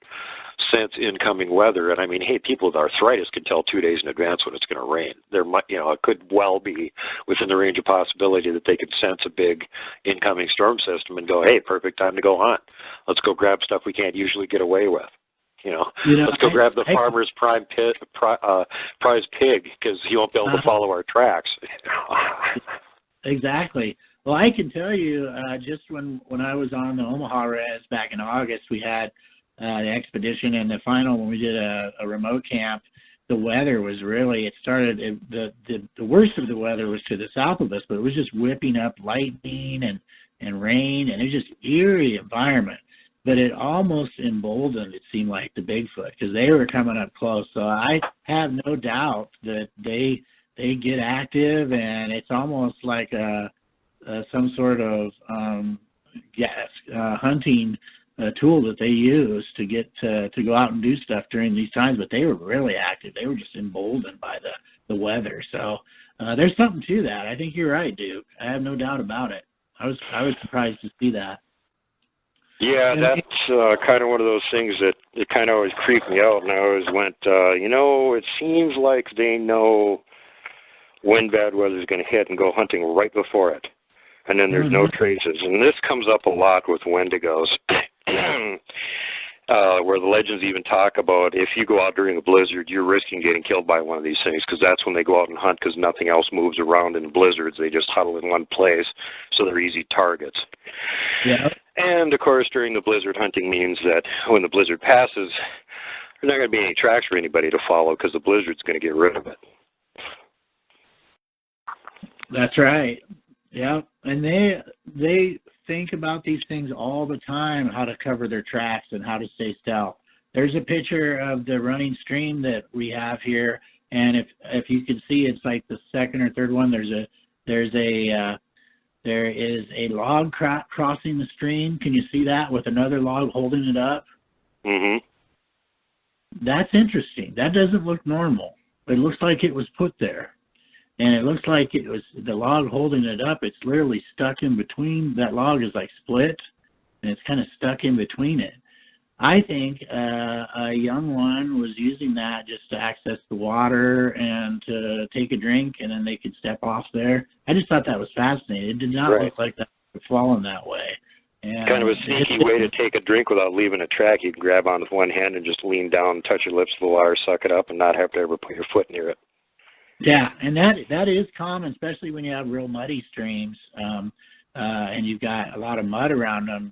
[SPEAKER 2] sense incoming weather, and I mean, hey, people with arthritis can tell 2 days in advance when it's going to rain. There might, it could well be within the range of possibility that they could sense a big incoming storm system and go, hey, perfect time to go hunt. Let's go grab stuff we can't usually get away with. Let's go grab the farmer's prize pig because he won't be able to follow our tracks.
[SPEAKER 3] Exactly. Well, I can tell you, just when I was on the Omaha Res back in August, we had the expedition, and the final, when we did a remote camp, the weather was really, the worst of the weather was to the south of us, but it was just whipping up lightning and rain, and it was just eerie environment. But it almost emboldened, it seemed like, the Bigfoot, because they were coming up close. So I have no doubt that they get active, and it's almost like some sort of hunting tool that they use to get to go out and do stuff during these times. But they were really active. They were just emboldened by the weather. So there's something to that. I think you're right, Duke. I have no doubt about it. I was surprised to see that.
[SPEAKER 2] Yeah, that's kind of one of those things that it kind of always creeped me out, and I always went, it seems like they know when bad weather is going to hit and go hunting right before it, and then there's no traces. And this comes up a lot with Wendigos, where the legends even talk about if you go out during a blizzard, you're risking getting killed by one of these things because that's when they go out and hunt because nothing else moves around in blizzards. They just huddle in one place, so they're easy targets.
[SPEAKER 3] Yeah.
[SPEAKER 2] And, of course, during the blizzard, hunting means that when the blizzard passes, there's not going to be any tracks for anybody to follow because the blizzard's going to get rid of it.
[SPEAKER 3] That's right. Yeah, and they think about these things all the time, how to cover their tracks and how to stay stealth. There's a picture of the running stream that we have here, and if you can see, it's like the second or third one. There is a log crossing the stream. Can you see that with another log holding it up?
[SPEAKER 2] Mm-hmm.
[SPEAKER 3] That's interesting. That doesn't look normal. It looks like it was put there. And it looks like it was the log holding it up. It's literally stuck in between. That log is like split, and it's kind of stuck in between it. I think a young one was using that just to access the water and to take a drink, and then they could step off there. I just thought that was fascinating. It did not look like that was falling that way. And
[SPEAKER 2] kind of a sneaky way to take a drink without leaving a track. You can grab on with one hand and just lean down, touch your lips to the water, suck it up, and not have to ever put your foot near it.
[SPEAKER 3] Yeah, and that is common, especially when you have real muddy streams and you've got a lot of mud around them.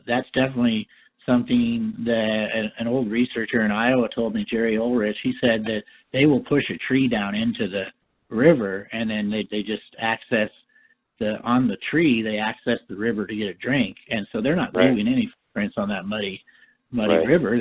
[SPEAKER 3] That's definitely something that an old researcher in Iowa told me, Jerry Ulrich. He said that they will push a tree down into the river, and then they just access on the tree, they access the river to get a drink. And so they're not leaving any footprints on that muddy river.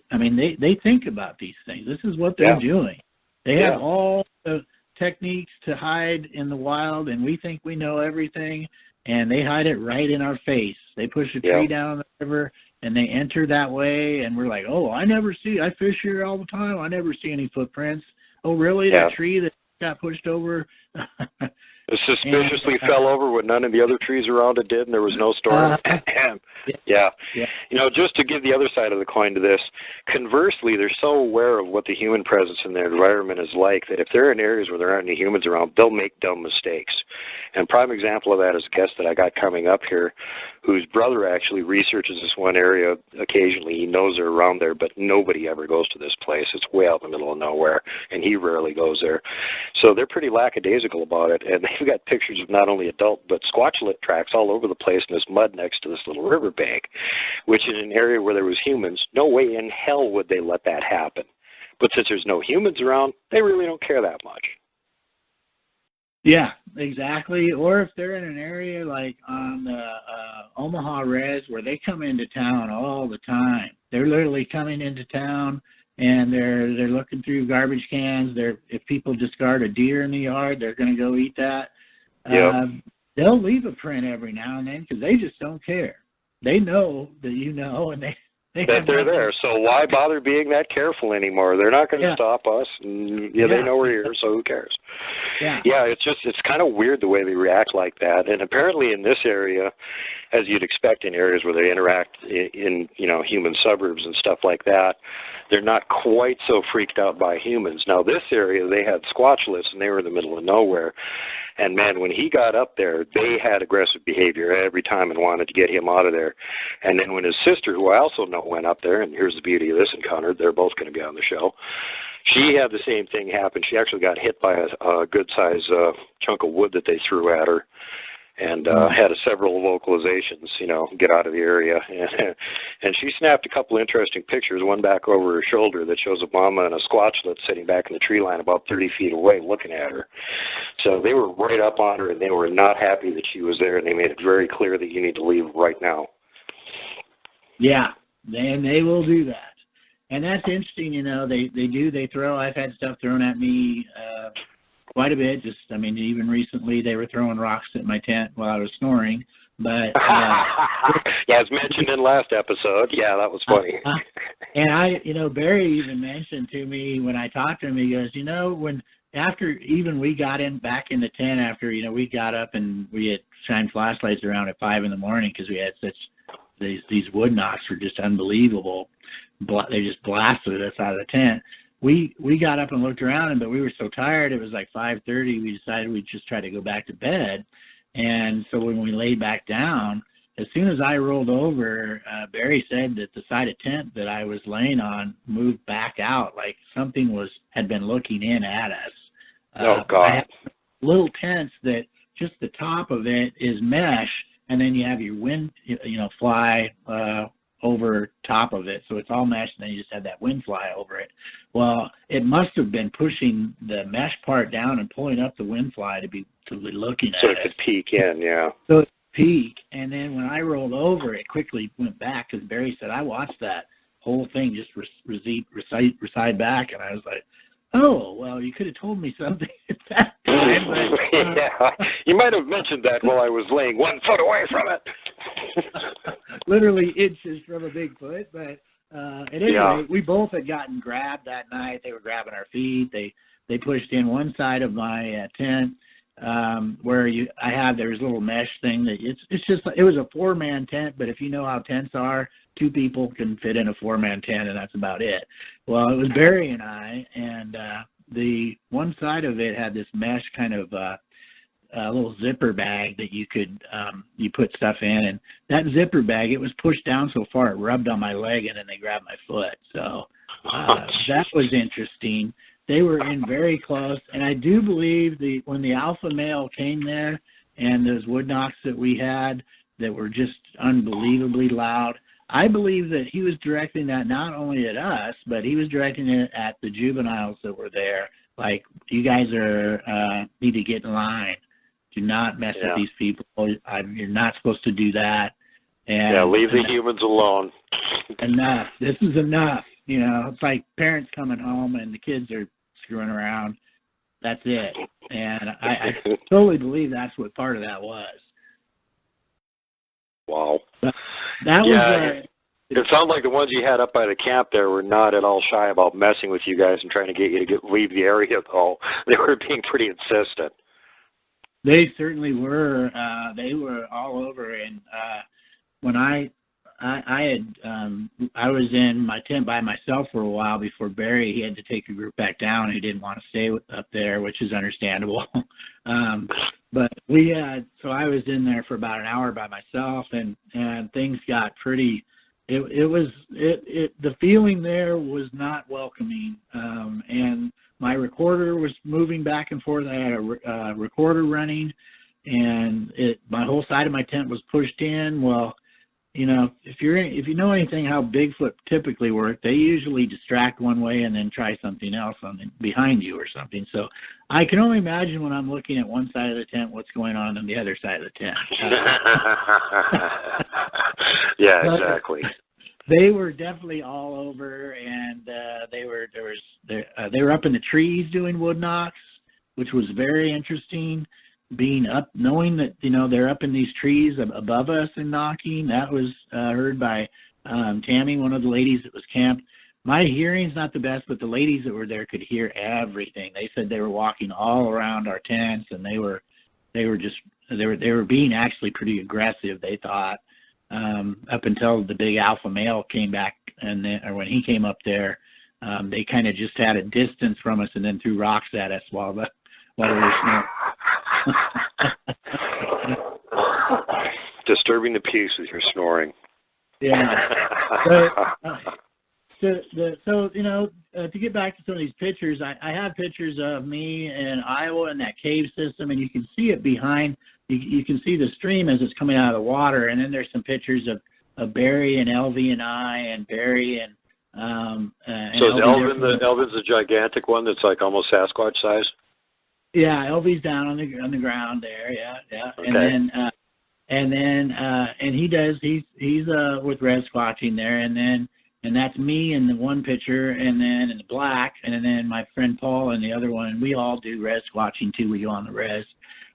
[SPEAKER 3] They think about these things. This is what they're doing. They have all the techniques to hide in the wild, and we think we know everything, and they hide it right in our face. They push a tree down the river, and they enter that way, and we're like, oh, I fish here all the time. I never see any footprints. Oh, really? That tree that got pushed over?
[SPEAKER 2] Suspiciously fell over when none of the other trees around it did, and there was no storm. Yeah. You know, just to give the other side of the coin to this, conversely, they're so aware of what the human presence in their environment is like that if they're in areas where there aren't any humans around, they'll make dumb mistakes. And prime example of that is a guest that I got coming up here, whose brother actually researches this one area occasionally. He knows they're around there, but nobody ever goes to this place. It's way out in the middle of nowhere, and he rarely goes there. So they're pretty lackadaisical about it, and they've got pictures of not only adult but squatchlet tracks all over the place in this mud next to this little riverbank, which in an area where there was humans, no way in hell would they let that happen. But since there's no humans around, they really don't care that much.
[SPEAKER 3] Yeah, exactly. Or if they're in an area like on the Omaha Res where they come into town all the time. They're literally coming into town and they're looking through garbage cans. If people discard a deer in the yard, they're going to go eat that.
[SPEAKER 2] Yep.
[SPEAKER 3] They'll leave a print every now and then because they just don't care. They know that you know, and they
[SPEAKER 2] that they're there. So why bother being that careful anymore? They're not going to stop us. And, they know we're here, so who cares?
[SPEAKER 3] Yeah,
[SPEAKER 2] it's kind of weird the way they react like that. And apparently in this area, as you'd expect in areas where they interact in human suburbs and stuff like that, they're not quite so freaked out by humans. Now this area, they had squatchlets and they were in the middle of nowhere. And man, when he got up there, they had aggressive behavior every time and wanted to get him out of there. And then when his sister, who I also know went up there, and here's the beauty of this encounter, they're both going to be on the show, she had the same thing happen. She actually got hit by a good-sized chunk of wood that they threw at her, and had several vocalizations, get out of the area. And she snapped a couple interesting pictures, one back over her shoulder that shows a mama and a squatchlet sitting back in the tree line about 30 feet away looking at her. So they were right up on her, and they were not happy that she was there, and they made it very clear that you need to leave right now.
[SPEAKER 3] Yeah, and they will do that. And that's interesting, they throw, I've had stuff thrown at me quite a bit. Even recently they were throwing rocks at my tent while I was snoring. But
[SPEAKER 2] yeah, as mentioned in last episode. Yeah, that was funny.
[SPEAKER 3] And Barry even mentioned to me when I talked to him, he goes, after even we got back in the tent after, we got up and we had shined flashlights around at 5 a.m. because we had these wood knocks were just unbelievable. They just blasted us out of the tent. We got up and looked around, but we were so tired. It was like 5:30. We decided we'd just try to go back to bed. And so when we laid back down, as soon as I rolled over, Barry said that the side of tent that I was laying on moved back out, like something had been looking in at us.
[SPEAKER 2] Oh God!
[SPEAKER 3] I have little tents that just the top of it is mesh, and then you have your wind, fly over top of it, so it's all mesh, and then you just have that wind fly over it. Well, it must have been pushing the mesh part down and pulling up the wind fly to be looking at it.
[SPEAKER 2] So it could peek in, yeah.
[SPEAKER 3] So it peek, and then when I rolled over, it quickly went back, because Barry said, I watched that whole thing just recede back, and I was like, oh, well, you could have told me something at that time. But,
[SPEAKER 2] yeah, you might have mentioned that while I was laying 1 foot away from it.
[SPEAKER 3] Literally inches from a Bigfoot. But at any rate, we both had gotten grabbed that night. They were grabbing our feet. They pushed in one side of my tent where there was a little mesh thing. It was a 4-man tent, but if you know how tents are, 2 people can fit in a 4-man tent, and that's about it. Well, it was Barry and I, and the one side of it had this mesh kind of a little zipper bag that you could you put stuff in, and that zipper bag, it was pushed down so far it rubbed on my leg, and then they grabbed my foot. So that was interesting. They were in very close, and I do believe when the alpha male came there and those wood knocks that we had that were just unbelievably loud, I believe that he was directing that not only at us, but he was directing it at the juveniles that were there. Like, you guys need to get in line. Do not mess with these people. You're not supposed to do that. And
[SPEAKER 2] leave the humans alone.
[SPEAKER 3] Enough. This is enough. It's like parents coming home and the kids are screwing around. That's it. And I totally believe that's what part of that was.
[SPEAKER 2] Wow.
[SPEAKER 3] That was
[SPEAKER 2] it sounds like the ones you had up by the camp there were not at all shy about messing with you guys and trying to get you to leave the area, though. They were being pretty insistent.
[SPEAKER 3] They certainly were. They were all over. And when I was in my tent by myself for a while before Barry. He had to take a group back down. He didn't want to stay up there, which is understandable. But so I was in there for about an hour by myself, and things got pretty. The feeling there was not welcoming, and my recorder was moving back and forth. I had a recorder running, and my whole side of my tent was pushed in. Well, you know, if you know anything how Bigfoot typically work, they usually distract one way and then try something else behind you or something. So I can only imagine when I'm looking at one side of the tent what's going on the other side of the tent.
[SPEAKER 2] Yeah, exactly.
[SPEAKER 3] They were definitely all over, and they were up in the trees doing wood knocks, which was very interesting. Being up, knowing that, you know, they're up in these trees above us and knocking. That was heard by Tammy, one of the ladies that was camped. My hearing's not the best, but the ladies that were there could hear everything. They said they were walking all around our tents, and they were being actually pretty aggressive, they thought, up until the big alpha male came back, or when he came up there, they kind of just had a distance from us and then threw rocks at us while we were snoring.
[SPEAKER 2] Disturbing the peace with your snoring.
[SPEAKER 3] Yeah. But, so you know, to get back to some of these pictures, I have pictures of me in Iowa in that cave system, and you can see it behind. You can see the stream as it's coming out of the water, and then there's some pictures of Barry and Elvie and I, and Barry and
[SPEAKER 2] so is Elvin's the gigantic one that's like almost Sasquatch size? Yeah,
[SPEAKER 3] Elvie's down on the ground there. Yeah.
[SPEAKER 2] Okay.
[SPEAKER 3] And he's with red squatching there, and that's me in the one picture, and then in the black, and then my friend Paul in the other one. And we all do res squatching too. We go on the res,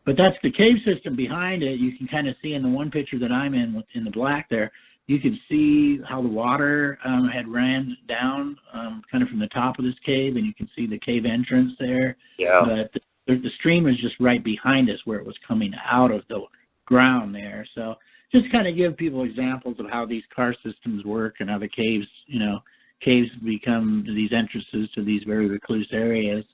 [SPEAKER 3] but that's the cave system behind it. You can kind of see in the one picture that I'm in the black there. You can see how the water had ran down kind of from the top of this cave, and you can see the cave entrance there.
[SPEAKER 2] Yeah.
[SPEAKER 3] But the stream was just right behind us where it was coming out of the ground there. So just kind of give people examples of how these karst systems work and how the caves become these entrances to these very recluse areas.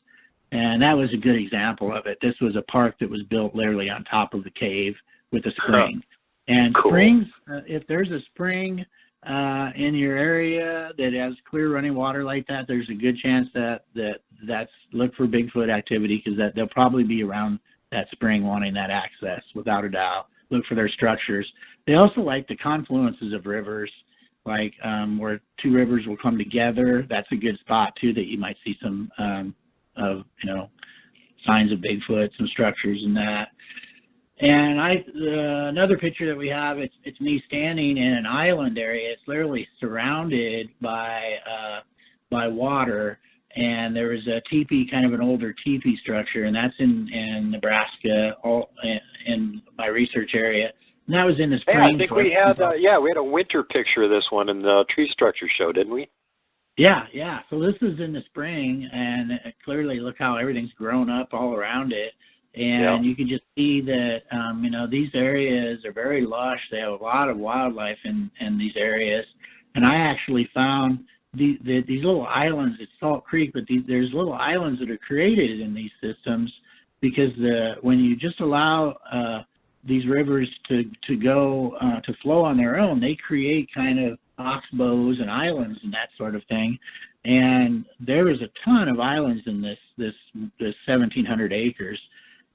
[SPEAKER 3] And that was a good example of it. This was a park that was built literally on top of the cave with a spring. And cool. Springs, if there's a spring in your area that has clear running water like that, there's a good chance that's look for Bigfoot activity, because they'll probably be around that spring wanting that access, without a doubt. Look for their structures. They also like the confluences of rivers, like where two rivers will come together. That's a good spot too, that you might see some signs of Bigfoot, some structures in that. And another picture that we have, it's me standing in an island area. It's literally surrounded by water, and there was a teepee, kind of an older teepee structure, and that's in Nebraska, in my research area. And that was in the spring.
[SPEAKER 2] Yeah, I think we had a winter picture of this one in the tree structure show, didn't we?
[SPEAKER 3] Yeah. So this is in the spring, and clearly look how everything's grown up all around it. And you can just see that, these areas are very lush. They have a lot of wildlife in these areas. And I actually found these little islands. It's Salt Creek, but there's little islands that are created in these systems because when you just allow these rivers to go to flow on their own, they create kind of oxbows and islands and that sort of thing. And there is a ton of islands in this 1,700 acres.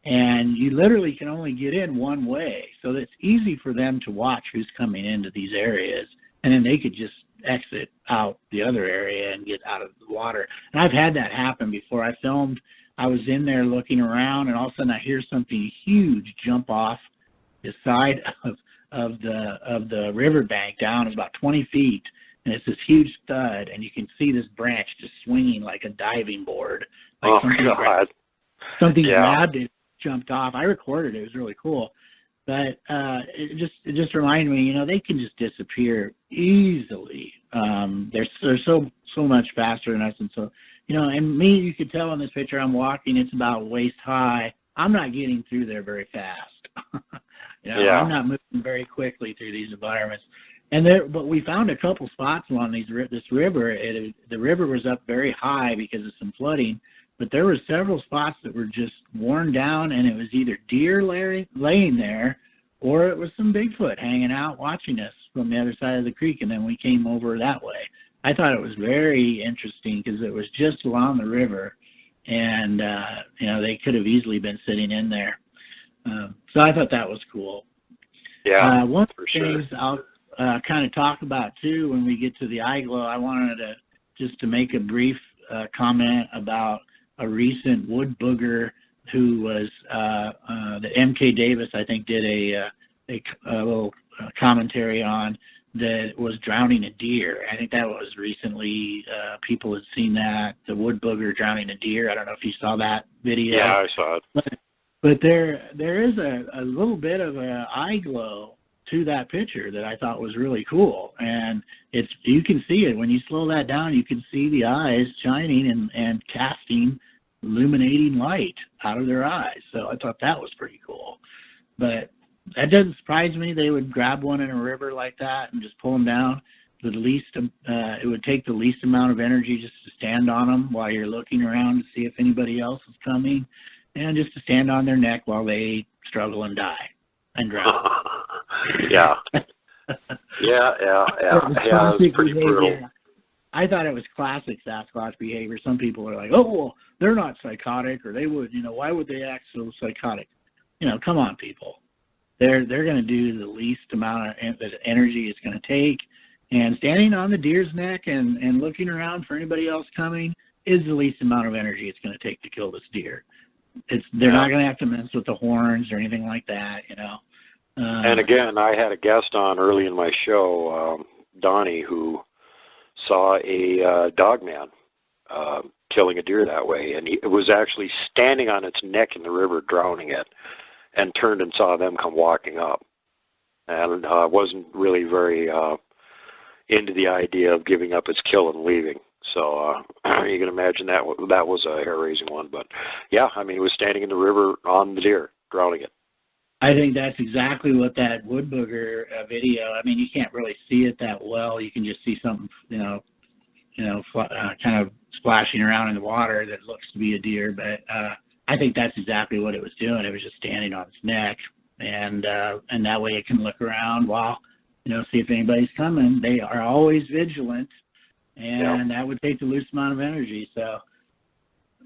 [SPEAKER 3] And you literally can only get in one way. So it's easy for them to watch who's coming into these areas. And then they could just exit out the other area and get out of the water. And I've had that happen before. I was in there looking around, and all of a sudden I hear something huge jump off the side of the riverbank down. It's about 20 feet. And it's this huge thud. And you can see this branch just swinging like a diving board. Like something grabbed it. Jumped off. I recorded it. It was really cool, but it just reminded me, they can just disappear easily. They're so much faster than us, and so and me, you could tell in this picture I'm walking. It's about waist high. I'm not getting through there very fast.
[SPEAKER 2] Yeah.
[SPEAKER 3] I'm not moving very quickly through these environments. But we found a couple spots along this river. The river was up very high because of some flooding, but there were several spots that were just worn down, and it was either deer laying there, or it was some Bigfoot hanging out watching us from the other side of the creek, and then we came over that way. I thought it was very interesting because it was just along the river, and they could have easily been sitting in there. So I thought that was cool.
[SPEAKER 2] Yeah,
[SPEAKER 3] one of
[SPEAKER 2] for
[SPEAKER 3] the
[SPEAKER 2] sure.
[SPEAKER 3] things I'll kind of talk about too when we get to the eye glow, I wanted to make a brief comment about a recent wood booger who was the M.K. Davis, I think, did a little commentary on that was drowning a deer. I think that was recently, people had seen that, the wood booger drowning a deer. I don't know if you saw that video.
[SPEAKER 2] Yeah, I saw it.
[SPEAKER 3] But there is a little bit of an eye glow to that picture that I thought was really cool. And you can see it. When you slow that down, you can see the eyes shining and casting illuminating light out of their eyes. So I thought that was pretty cool. But that doesn't surprise me. They would grab one in a river like that and just pull them down. It would take the least amount of energy just to stand on them while you're looking around to see if anybody else is coming, and just to stand on their neck while they struggle and die and drown.
[SPEAKER 2] Yeah. Yeah, it's pretty brutal.
[SPEAKER 3] I thought it was classic Sasquatch behavior. Some people are like, oh, well, they're not psychotic, or they would, why would they act so psychotic? Come on, people. They're going to do the least amount of energy it's going to take. And standing on the deer's neck and looking around for anybody else coming is the least amount of energy it's going to take to kill this deer. They're not going to have to mess with the horns or anything like that, And
[SPEAKER 2] again, I had a guest on early in my show, Donnie, who saw a dogman killing a deer that way, and it was actually standing on its neck in the river, drowning it, and turned and saw them come walking up, and wasn't really very into the idea of giving up its kill and leaving. So you can imagine that was a hair-raising one. But yeah, he was standing in the river on the deer, drowning it.
[SPEAKER 3] I think that's exactly what that wood booger video. You can't really see it that well. You can just see something, kind of splashing around in the water that looks to be a deer. But I think that's exactly what it was doing. It was just standing on its neck, and that way it can look around while, see if anybody's coming. They are always vigilant, and that would take the least amount of energy. So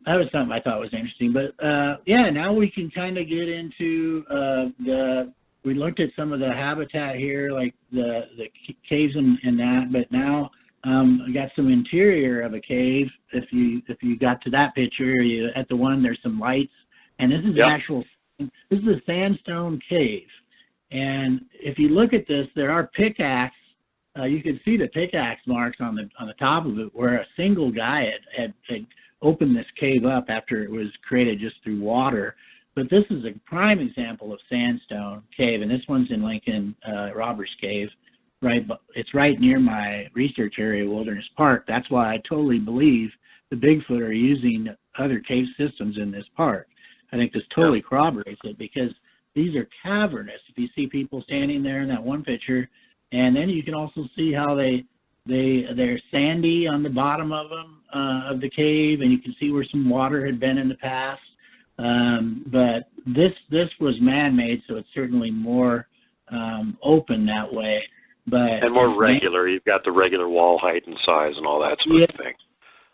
[SPEAKER 3] that was something I thought was interesting. But, now we can kind of get into we looked at some of the habitat here, like the caves and that, but now I got some interior of a cave. If you got to that picture, at the one, there's some lights, and this is this is a sandstone cave. And if you look at this, there are pickaxe. You can see the pickaxe marks on the top of it, where a single guy had opened this cave up after it was created just through water. But this is a prime example of sandstone cave, and this one's in Lincoln Robbers Cave. Right, it's right near my research area, Wilderness Park. That's why I totally believe the Bigfoot are using other cave systems in this park. I think this totally corroborates it, because these are cavernous. If you see people standing there in that one picture, and then you can also see how they're sandy on the bottom of them, of the cave, and you can see where some water had been in the past. But this was man-made, so it's certainly more open that way. And
[SPEAKER 2] more regular. You've got the regular wall height and size and all that sort of thing.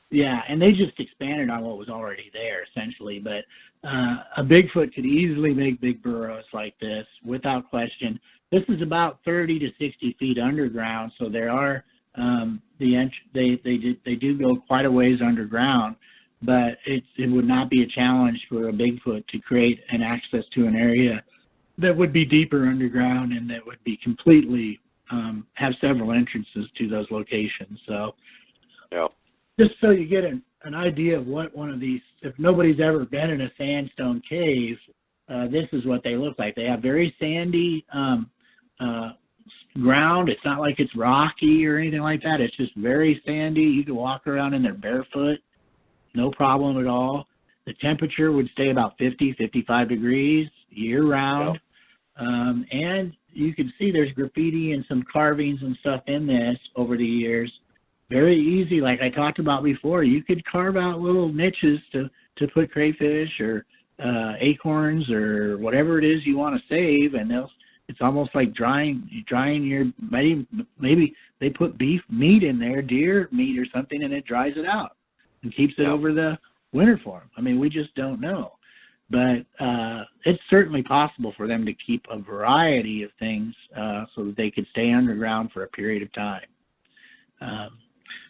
[SPEAKER 3] Yeah, and they just expanded on what was already there, essentially. But a Bigfoot could easily make big burrows like this, without question. This is about 30 to 60 feet underground, so there are they do go quite a ways underground. But it would not be a challenge for a Bigfoot to create an access to an area that would be deeper underground and that would be completely have several entrances to those locations. So just so you get an idea of what one of these, if nobody's ever been in a sandstone cave, this is what they look like. They have very sandy ground. It's not like it's rocky or anything like that. It's just very sandy. You can walk around in there barefoot, no problem at all. The temperature would stay about 50, 55 degrees year-round. And you can see there's graffiti and some carvings and stuff in this over the years. Very easy, like I talked about before. You could carve out little niches to put crayfish or acorns or whatever it is you want to save, and it's almost like drying your, maybe they put beef meat in there, deer meat or something, and it dries it out and keeps it over the winter for them. I mean, we just don't know. But it's certainly possible for them to keep a variety of things so that they could stay underground for a period of time.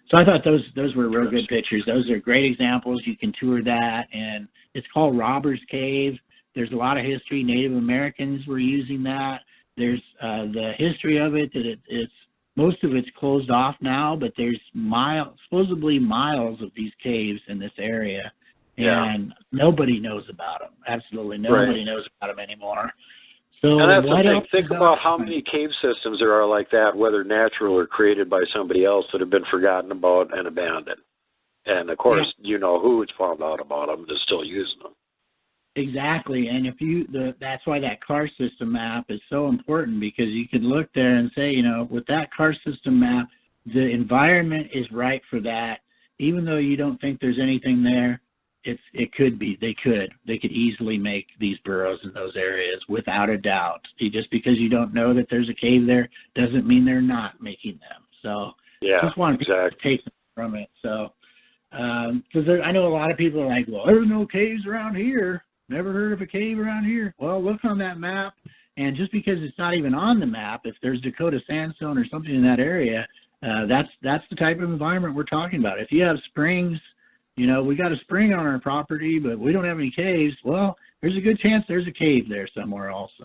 [SPEAKER 3] So I thought those were real good pictures. Those are great examples. You can tour that, and it's called Robbers Cave. There's a lot of history. Native Americans were using that. There's the history of it, that it's most of it's closed off now, but there's supposedly miles of these caves in this area. And nobody knows about them. Absolutely nobody knows about them anymore. So
[SPEAKER 2] and that's the thing. Think about how many cave systems there are like that, whether natural or created by somebody else, that have been forgotten about and abandoned. And, of course, you know who's found out about them is still using them.
[SPEAKER 3] Exactly. And that's why that car system map is so important, because you can look there and say, you know, with that car system map, the environment is right for that. Even though you don't think there's anything there, it could be. They could easily make these burrows in those areas without a doubt. Just because you don't know that there's a cave there doesn't mean they're not making them. So just want to take them from it. So because I know a lot of people are like, well, there's no caves around here. Never heard of a cave around here. Well, look on that map, and just because it's not even on the map, if there's Dakota sandstone or something in that area, that's the type of environment we're talking about. If you have springs, you know, we got a spring on our property, but we don't have any caves. Well, there's a good chance there's a cave there somewhere also.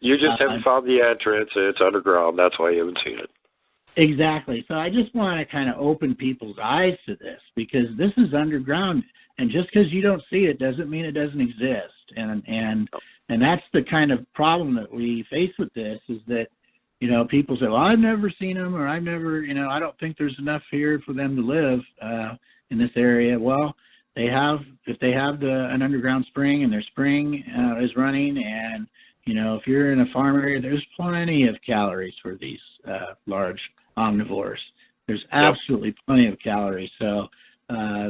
[SPEAKER 2] You just haven't found the entrance. It's underground. That's why you haven't seen it.
[SPEAKER 3] Exactly. So I just want to kind of open people's eyes to this, because this is underground, and just because you don't see it doesn't mean it doesn't exist. And that's the kind of problem that we face with this, is that, you know, people say, well, I've never seen them, or I've never, you know, I don't think there's enough here for them to live in this area. Well, if they have an underground spring, and their spring is running, and, you know, if you're in a farm area, there's plenty of calories for these large omnivores. There's absolutely plenty of calories. So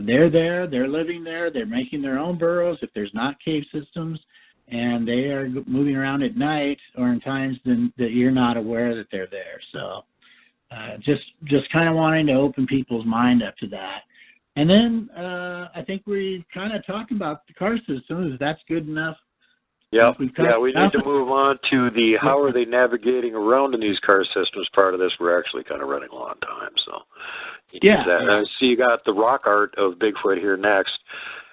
[SPEAKER 3] they're there, they're living there, they're making their own burrows if there's not cave systems, and they are moving around at night or in times that you're not aware that they're there. So just kind of wanting to open people's mind up to that. And then I think we kind of talked about the car systems. If that's good enough.
[SPEAKER 2] Yep. We need to move on to the how are they navigating around in these car systems part of this. We're actually kind of running low on time. So I see you got the rock art of Bigfoot here next.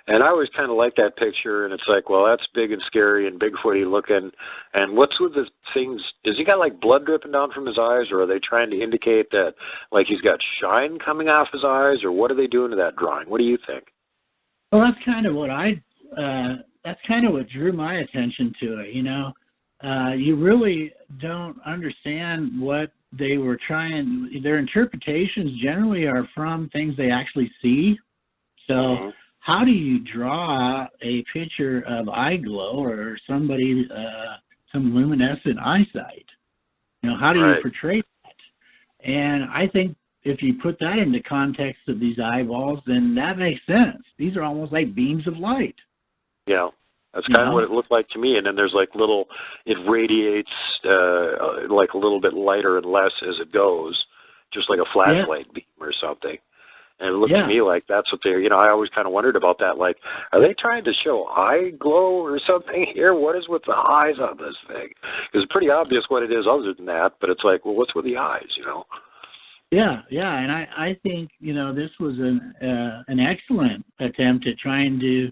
[SPEAKER 2] And I always kind of like that picture, and it's like, well, that's big and scary and Bigfooty looking. And what's with the things? Does he got like blood dripping down from his eyes, or are they trying to indicate that like he's got shine coming off his eyes, or what are they doing to that drawing? What do you think?
[SPEAKER 3] Well, that's kind of what that's kind of what drew my attention to it. You know, you really don't understand what they were trying. Their interpretations generally are from things they actually see. So. How do you draw a picture of eye glow or somebody, some luminescent eyesight? You know, how do you portray that? And I think if you put that into context of these eyeballs, then that makes sense. These are almost like beams of light.
[SPEAKER 2] Yeah, that's kind of what it looked like to me. And then there's like it radiates like a little bit lighter and less as it goes, just like a flashlight beam or something. And it looked to me like that's what they're, you know, I always kind of wondered about that. Like, are they trying to show eye glow or something here? What is with the eyes on this thing? It's pretty obvious what it is other than that, but it's like, well, what's with the eyes, you know?
[SPEAKER 3] Yeah. And I think, you know, this was an excellent attempt at trying to,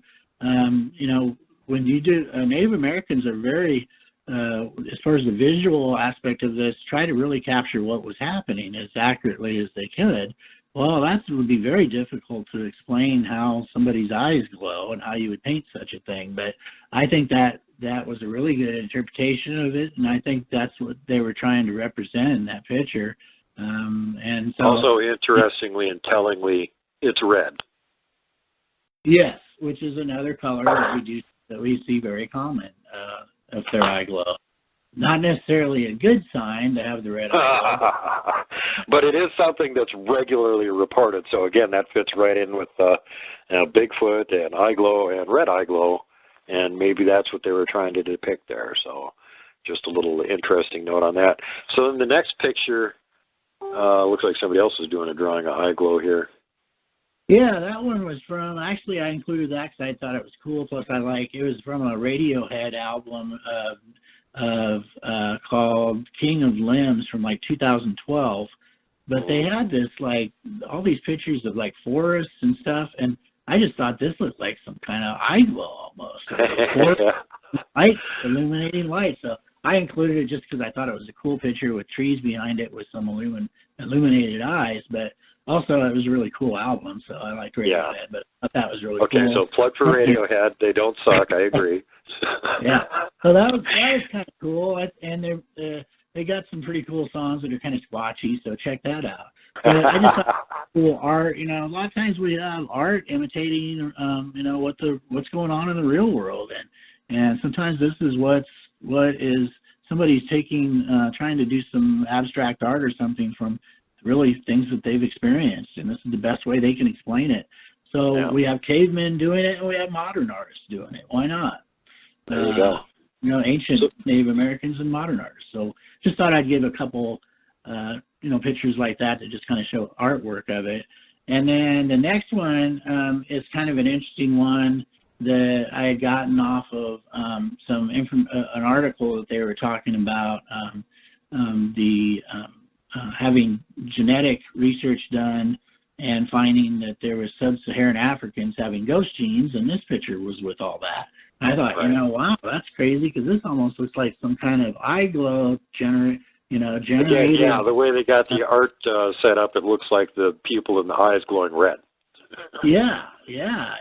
[SPEAKER 3] you know, when you do, Native Americans are very, as far as the visual aspect of this, try to really capture what was happening as accurately as they could. Well, that would be very difficult to explain how somebody's eyes glow and how you would paint such a thing. But I think that was a really good interpretation of it, and I think that's what they were trying to represent in that picture. And so,
[SPEAKER 2] also, interestingly and tellingly, it's red.
[SPEAKER 3] Yes, which is another color that we see very common of their eye glow. Not necessarily a good sign to have the red eye glow.
[SPEAKER 2] But it is something that's regularly reported. So again, that fits right in with Bigfoot and eye glow and red eye glow, and maybe that's what they were trying to depict there. So just a little interesting note on that. So in the next picture, looks like somebody else is doing a drawing of eye glow here.
[SPEAKER 3] Yeah, that one was from, actually I included that because I thought it was cool, plus it was from a Radiohead album called King of Limbs from like 2012. But they had this, like, all these pictures of like forests and stuff, and I just thought this looked like some kind of eye glow almost. Light, illuminating light. So I included it just because I thought it was a cool picture with trees behind it with some illuminated eyes, but also it was a really cool album, so I liked Radiohead, but I thought that was really cool.
[SPEAKER 2] Okay, so plug for Radiohead. They don't suck, I agree.
[SPEAKER 3] Yeah, so that was kind of cool, and they got some pretty cool songs that are kind of squatchy, so check that out. But I just thought cool art, you know, a lot of times we have art imitating, you know, what's going on in the real world, and sometimes this is what is somebody's taking, trying to do some abstract art or something from really things that they've experienced, and this is the best way they can explain it. So we have cavemen doing it, and we have modern artists doing it. Why not?
[SPEAKER 2] There you go.
[SPEAKER 3] You know, ancient Native Americans and modern artists. So just thought I'd give a couple, you know, pictures like that to just kind of show artwork of it. And then the next one is kind of an interesting one that I had gotten off of an article that they were talking about having genetic research done and finding that there was sub-Saharan Africans having ghost genes, and this picture was with all that. And I thought, you know, wow, that's crazy, because this almost looks like some kind of eye glow generated.
[SPEAKER 2] Yeah, the way they got the art set up, it looks like the pupil in the eye is glowing red.
[SPEAKER 3] Yeah,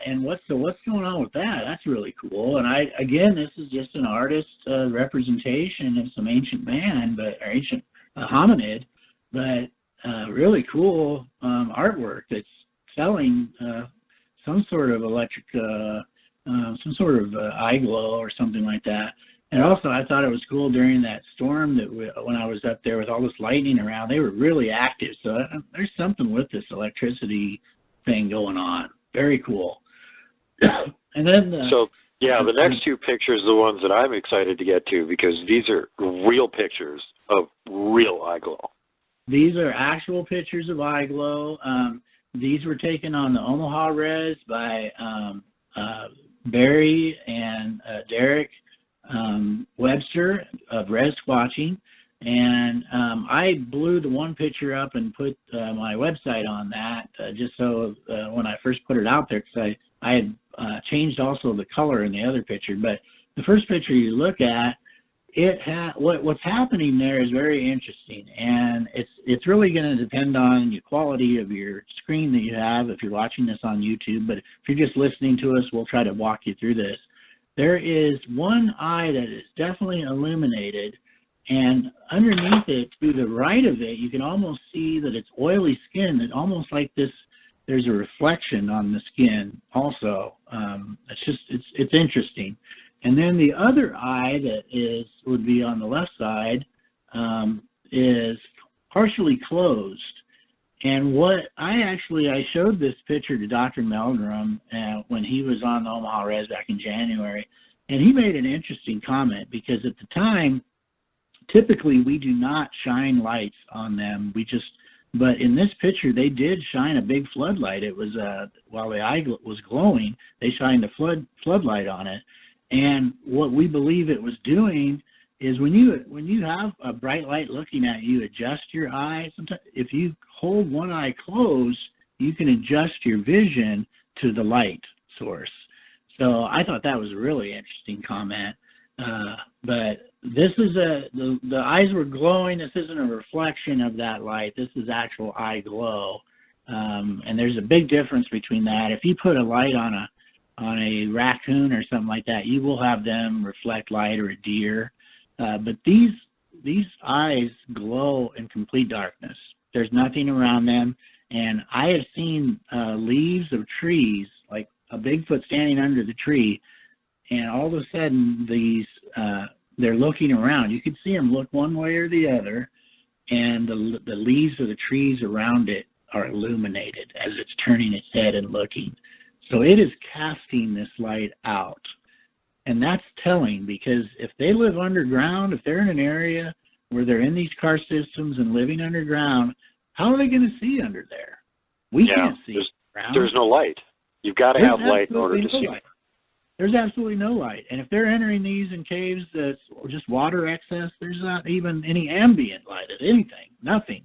[SPEAKER 3] and what's going on with that? That's really cool. And again, this is just an artist representation of some ancient man, or ancient hominid, but really cool artwork that's selling some sort of electric, some sort of eye glow or something like that. And also, I thought it was cool during that storm that when I was up there with all this lightning around, they were really active. So there's something with this electricity thing going on. Very cool. And then
[SPEAKER 2] the next two pictures are the ones that I'm excited to get to, because these are real pictures of real eye glow.
[SPEAKER 3] These are actual pictures of eye glow. These were taken on the Omaha Res by Barry and Derek Webster of Res Squatching. And I blew the one picture up and put my website on that just so when I first put it out there, because I had changed also the color in the other picture. But the first picture you look at, what's happening there is very interesting, and it's really going to depend on the quality of your screen that you have if you're watching this on YouTube. But if you're just listening to us, we'll try to walk you through this. There is one eye that is definitely illuminated, and underneath it, to the right of it, you can almost see that it's oily skin, that almost like this, there's a reflection on the skin also. It's interesting. And then the other eye that would be on the left side is partially closed. And what I showed this picture to Dr. Meldrum when he was on the Omaha Res back in January, and he made an interesting comment, because at the time, typically we do not shine lights on them. But in this picture, they did shine a big floodlight. It was while the eye was glowing, they shined a floodlight on it. And what we believe it was doing is when you have a bright light looking at you, adjust your eye. Sometimes if you hold one eye closed, you can adjust your vision to the light source. So I thought that was a really interesting comment. But this is the eyes were glowing. This isn't a reflection of that light. This is actual eye glow. And there's a big difference between that. If you put a light on a raccoon or something like that, you will have them reflect light, or a deer. But these eyes glow in complete darkness. There's nothing around them. And I have seen leaves of trees, like a Bigfoot standing under the tree, and all of a sudden they're looking around. You could see them look one way or the other, and the leaves of the trees around it are illuminated as it's turning its head and looking. So it is casting this light out. And that's telling, because if they live underground, if they're in an area where they're in these car systems and living underground, how are they going to see under there? We can't see underground.
[SPEAKER 2] There's no light. You've got to have light in order to see.
[SPEAKER 3] There's absolutely no light. And if they're entering these in caves that's just water excess, there's not even any ambient light of anything, nothing.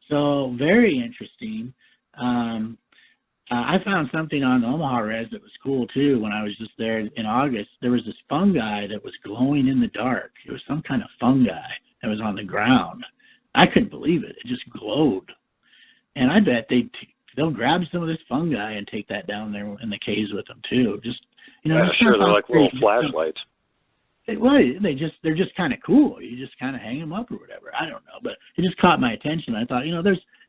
[SPEAKER 3] So very interesting. I found something on the Omaha Res that was cool too. When I was just there in August, there was this fungi that was glowing in the dark. It was some kind of fungi that was on the ground. I couldn't believe it. It just glowed. And I bet they'll grab some of this fungi and take that down there in the caves with them too. Just,
[SPEAKER 2] yeah, sure, they're like little flashlights.
[SPEAKER 3] They're just kind of cool. You just kind of hang them up or whatever. I don't know, but it just caught my attention. I thought,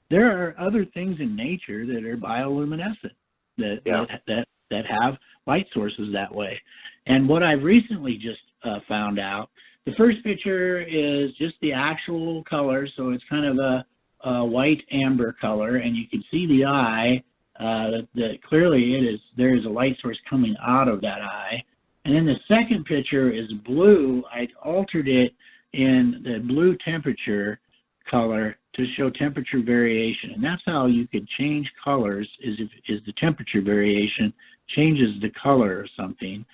[SPEAKER 3] there are other things in nature that are bioluminescent that have light sources that way. And what I've recently just found out, the first picture is just the actual color, so it's kind of a white amber color, and you can see the eye. That clearly there is a light source coming out of that eye. And then the second picture is blue. I altered it in the blue temperature color to show temperature variation, and that's how you could change colors. Is the temperature variation changes the color of something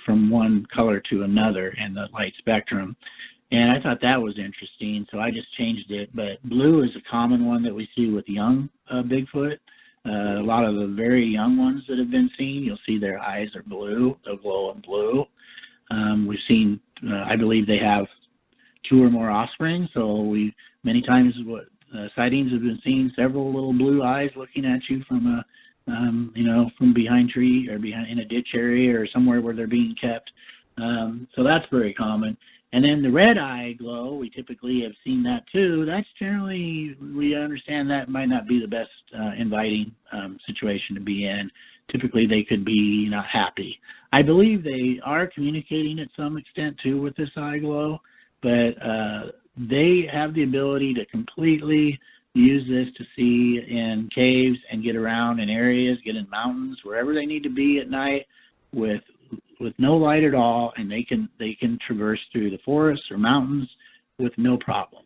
[SPEAKER 3] from one color to another in the light spectrum. And I thought that was interesting, so I just changed it. But blue is a common one that we see with young Bigfoot. A lot of the very young ones that have been seen, you'll see their eyes are blue. They'll glow in blue. We've seen, I believe they have 2 or more offspring, so many times sightings have been seen several little blue eyes looking at you from from behind tree or behind in a ditch area or somewhere where they're being kept. So that's very common. And then the red eye glow, we typically have seen that too. That's generally, we understand that might not be the best inviting situation to be in. Typically they could be not happy. I believe they are communicating at some extent too with this eye glow, but they have the ability to completely use this to see in caves and get around in areas, get in mountains, wherever they need to be at night with no light at all, and they can traverse through the forests or mountains with no problem.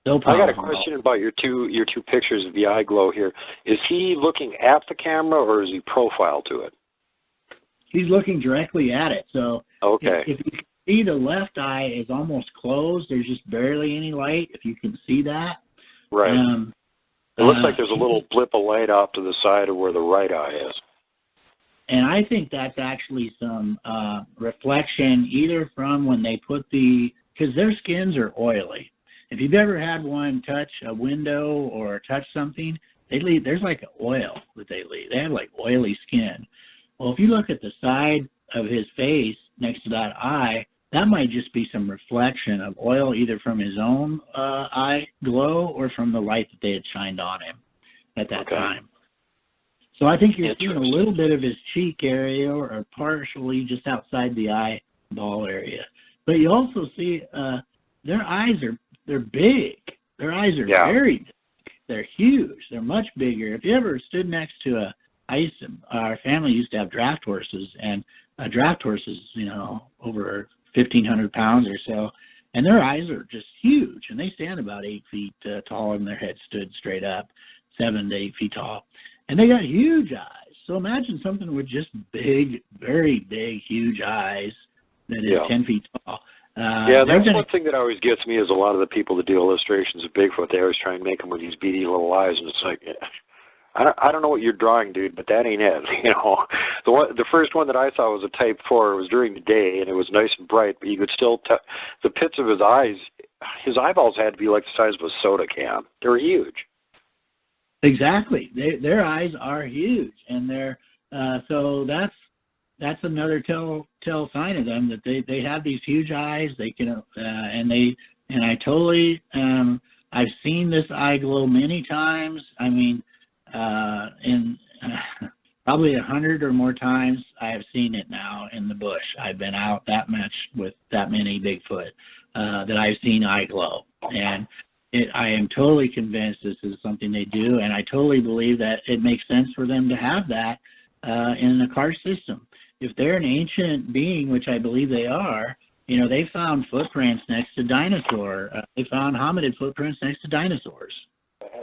[SPEAKER 3] No problem.
[SPEAKER 2] I got a question about your two pictures of the eye glow here. Is he looking at the camera or is he profile to it?
[SPEAKER 3] He's looking directly at it. So
[SPEAKER 2] okay.
[SPEAKER 3] If you see the left eye is almost closed, there's just barely any light, if you can see that.
[SPEAKER 2] Right. It looks like there's a little blip of light off to the side of where the right eye is.
[SPEAKER 3] And I think that's actually some reflection either from when they put because their skins are oily. If you've ever had one touch a window or touch something, there's like oil that they leave. They have like oily skin. Well, if you look at the side of his face next to that eye, that might just be some reflection of oil either from his own eye glow or from the light that they had shined on him at that time. So I think you're seeing a little bit of his cheek area or partially just outside the eyeball area. But you also see their eyes they're big. Their eyes are very big. They're huge. They're much bigger. If you ever stood next to our family used to have draft horses, and draft horses, over 1,500 pounds or so, and their eyes are just huge, and they stand about 8 feet tall, and their head stood straight up, 7 to 8 feet tall. And they got huge eyes. So imagine something with just big, very big, huge eyes that is 10 feet tall.
[SPEAKER 2] That's one thing that always gets me is a lot of the people that do illustrations of Bigfoot, they always try and make them with these beady little eyes, and it's like, I don't know what you're drawing, dude, but that ain't it. The first one that I saw was a Type 4. It was during the day, and it was nice and bright, but you could still tell the pits of his eyes. His eyeballs had to be like the size of a soda can. They were huge.
[SPEAKER 3] Exactly. Their eyes are huge, and they're so that's another tell sign of them that they have these huge eyes. They can and I totally I've seen this eye glow many times. I mean, probably 100 or more times I have seen it now in the bush. I've been out that much with that many Bigfoot that I've seen eye glow. And I am totally convinced this is something they do, and I totally believe that it makes sense for them to have that in the car system. If they're an ancient being, which I believe they are, you know, they found footprints next to dinosaur. They found hominid footprints next to dinosaurs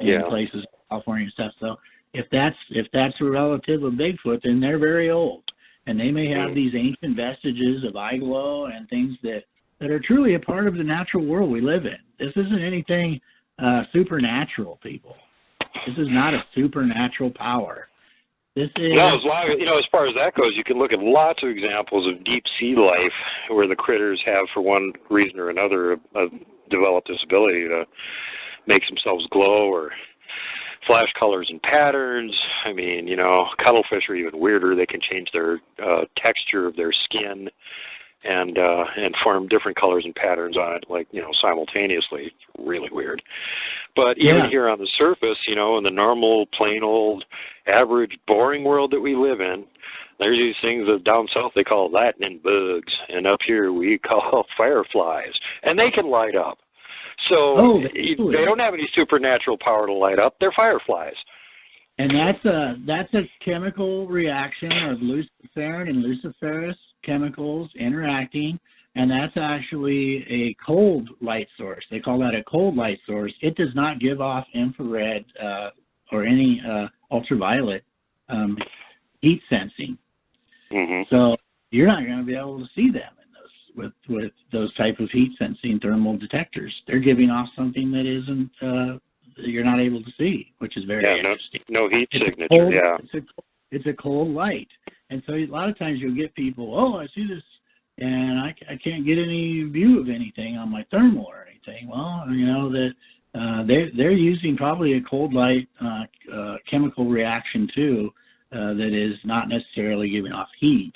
[SPEAKER 3] in places in California and stuff. So if that's a relative of Bigfoot, then they're very old, and they may have these ancient vestiges of eye glow and things that are truly a part of the natural world we live in. This isn't anything supernatural, people. This is not a supernatural power. This is
[SPEAKER 2] as far as that goes, you can look at lots of examples of deep sea life where the critters have, for one reason or another, developed this ability to make themselves glow or flash colors and patterns. I mean, you know, cuttlefish are even weirder. They can change their texture of their skin and form different colors and patterns on it, like, you know, simultaneously. Really weird. But even here on the surface, you know, in the normal, plain old, average, boring world that we live in, there's these things that down south they call lightning bugs, and up here we call fireflies, and they can light up. So they don't have any supernatural power to light up. They're fireflies.
[SPEAKER 3] And that's a chemical reaction of luciferin and luciferase chemicals interacting, and that's actually a cold light source. They call that a cold light source. It does not give off infrared or any ultraviolet heat sensing. So you're not going to be able to see them in those with those type of heat sensing thermal detectors. They're giving off something that isn't you're not able to see, which is very interesting.
[SPEAKER 2] No heat signature.
[SPEAKER 3] It's a cold light, and so a lot of times you'll get people, oh, I see this, and I can't get any view of anything on my thermal or anything. Well, you know that they're using probably a cold light chemical reaction too that is not necessarily giving off heat.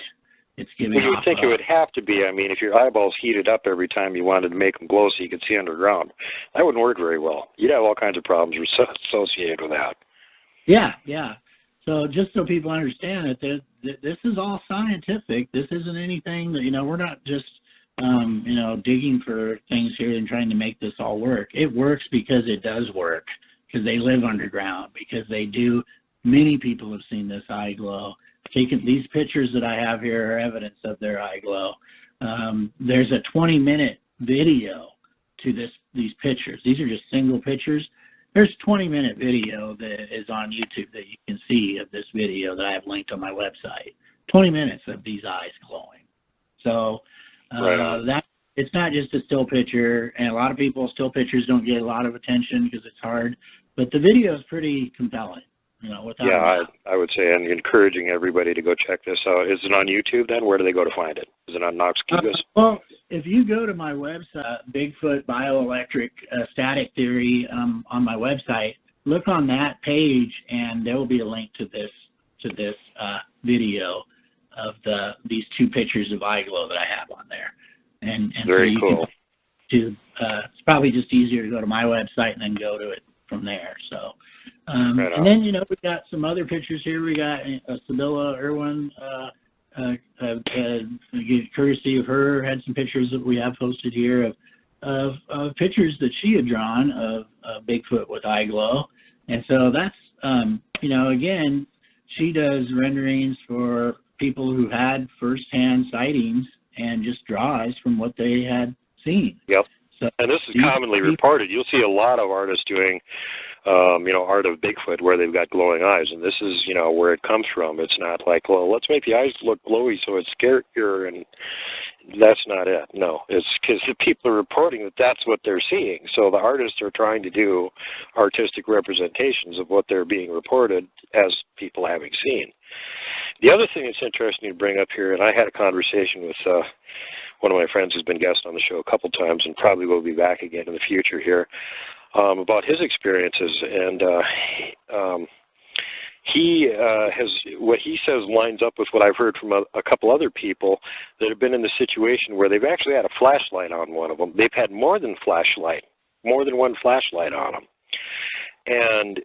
[SPEAKER 3] It's giving off.
[SPEAKER 2] You would think it would have to be. I mean, if your eyeballs heated up every time you wanted to make them glow so you could see underground, that wouldn't work very well. You'd have all kinds of problems associated with that.
[SPEAKER 3] Yeah. So just so people understand that this is all scientific. This isn't anything that, you know, we're not just, you know, digging for things here and trying to make this all work. It works because it does work, because they live underground, because they do. Many people have seen this eye glow. Taken these pictures that I have here are evidence of their eye glow. There's a 20-minute video to these pictures. These are just single pictures. There's a 20-minute video that is on YouTube that you can see of this video that I have linked on my website. 20 minutes of these eyes glowing. So that it's not just a still picture, and a lot of people, still pictures don't get a lot of attention because it's hard, but the video is pretty compelling. You know,
[SPEAKER 2] I would say, and encouraging everybody to go check this out. Is it on YouTube then? Where do they go to find it? Is it on Knox Kevis?
[SPEAKER 3] Well, if you go to my website, Bigfoot Bioelectric Static Theory, on my website, look on that page, and there will be a link to this video of these two pictures of eye glow that I have on there. And
[SPEAKER 2] very
[SPEAKER 3] so
[SPEAKER 2] cool.
[SPEAKER 3] It's probably just easier to go to my website and then go to it from there. So. And then, you know, we got some other pictures here. We got Sibylla Irwin, courtesy of her, had some pictures that we have posted here of pictures that she had drawn of Bigfoot with eye glow. And so that's, you know, again, she does renderings for people who had firsthand sightings and just draws from what they had seen.
[SPEAKER 2] Yep.
[SPEAKER 3] So,
[SPEAKER 2] and this is commonly reported. You'll see a lot of artists doing, you know, art of Bigfoot where they've got glowing eyes, and this is, you know, where it comes from. It's not like, well, let's make the eyes look glowy so it's scarier, and that's not it. No, it's because the people are reporting that that's what they're seeing. So the artists are trying to do artistic representations of what they're being reported as people having seen. The other thing that's interesting to bring up here, and I had a conversation with one of my friends who's been guest on the show a couple times and probably will be back again in the future here, about his experiences. And he has, what he says lines up with what I've heard from a couple other people that have been in the situation where they've actually had a flashlight on one of them. They've had more than one flashlight on them. And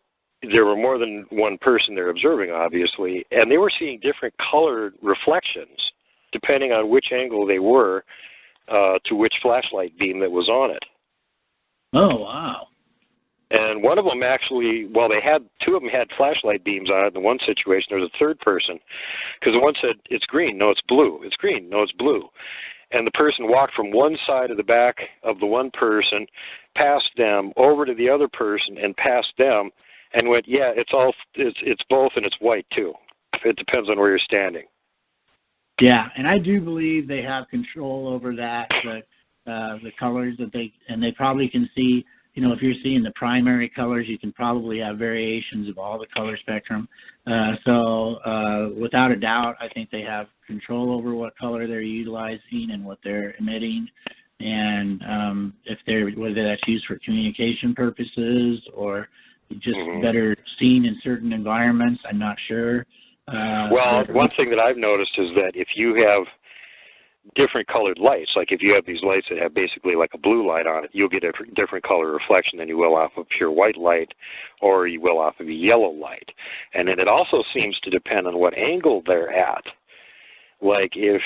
[SPEAKER 2] there were more than one person there observing, obviously, and they were seeing different colored reflections depending on which angle they were to which flashlight beam that was on it.
[SPEAKER 3] Oh, wow.
[SPEAKER 2] And one of them actually, well, two of them had flashlight beams on it. In one situation, there was a third person, because the one said, it's green, no, it's blue. It's green, no, it's blue. And the person walked from one side of the back of the one person, past them, over to the other person, and past them, and went, yeah, it's both, and it's white, too. It depends on where you're standing.
[SPEAKER 3] Yeah, and I do believe they have control over that, the colors that they probably can see. You know, if you're seeing the primary colors, you can probably have variations of all the color spectrum. So without a doubt, I think they have control over what color they're utilizing and what they're emitting, and whether that's used for communication purposes or just better seen in certain environments. I'm not sure.
[SPEAKER 2] Well, one thing that I've noticed is that if you have different colored lights, like if you have these lights that have basically like a blue light on it, you'll get a different color reflection than you will off of pure white light, or you will off of a yellow light. And then it also seems to depend on what angle they're at. Like if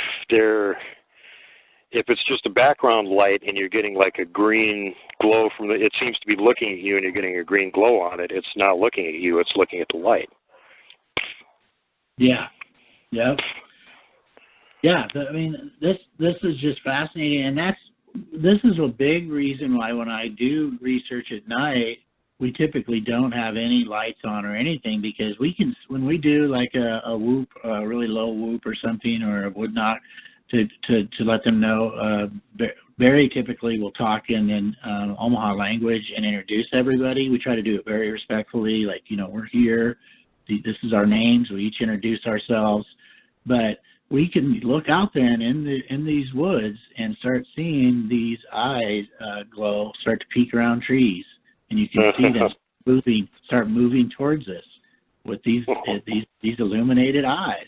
[SPEAKER 2] it's just a background light and you're getting like a green glow from it seems to be looking at you and you're getting a green glow on it, it's not looking at you, it's looking at the light.
[SPEAKER 3] Yeah. Yep. Yeah, I mean, this is just fascinating, and this is a big reason why when I do research at night, we typically don't have any lights on or anything, because when we do like a whoop, a really low whoop or something, or a wood knock, to let them know. Very typically, we'll talk in Omaha language and introduce everybody. We try to do it very respectfully, like, you know, we're here. This is our names. We each introduce ourselves, but we can look out then in these woods and start seeing these eyes glow, start to peek around trees, and you can see them start moving towards us with these illuminated eyes,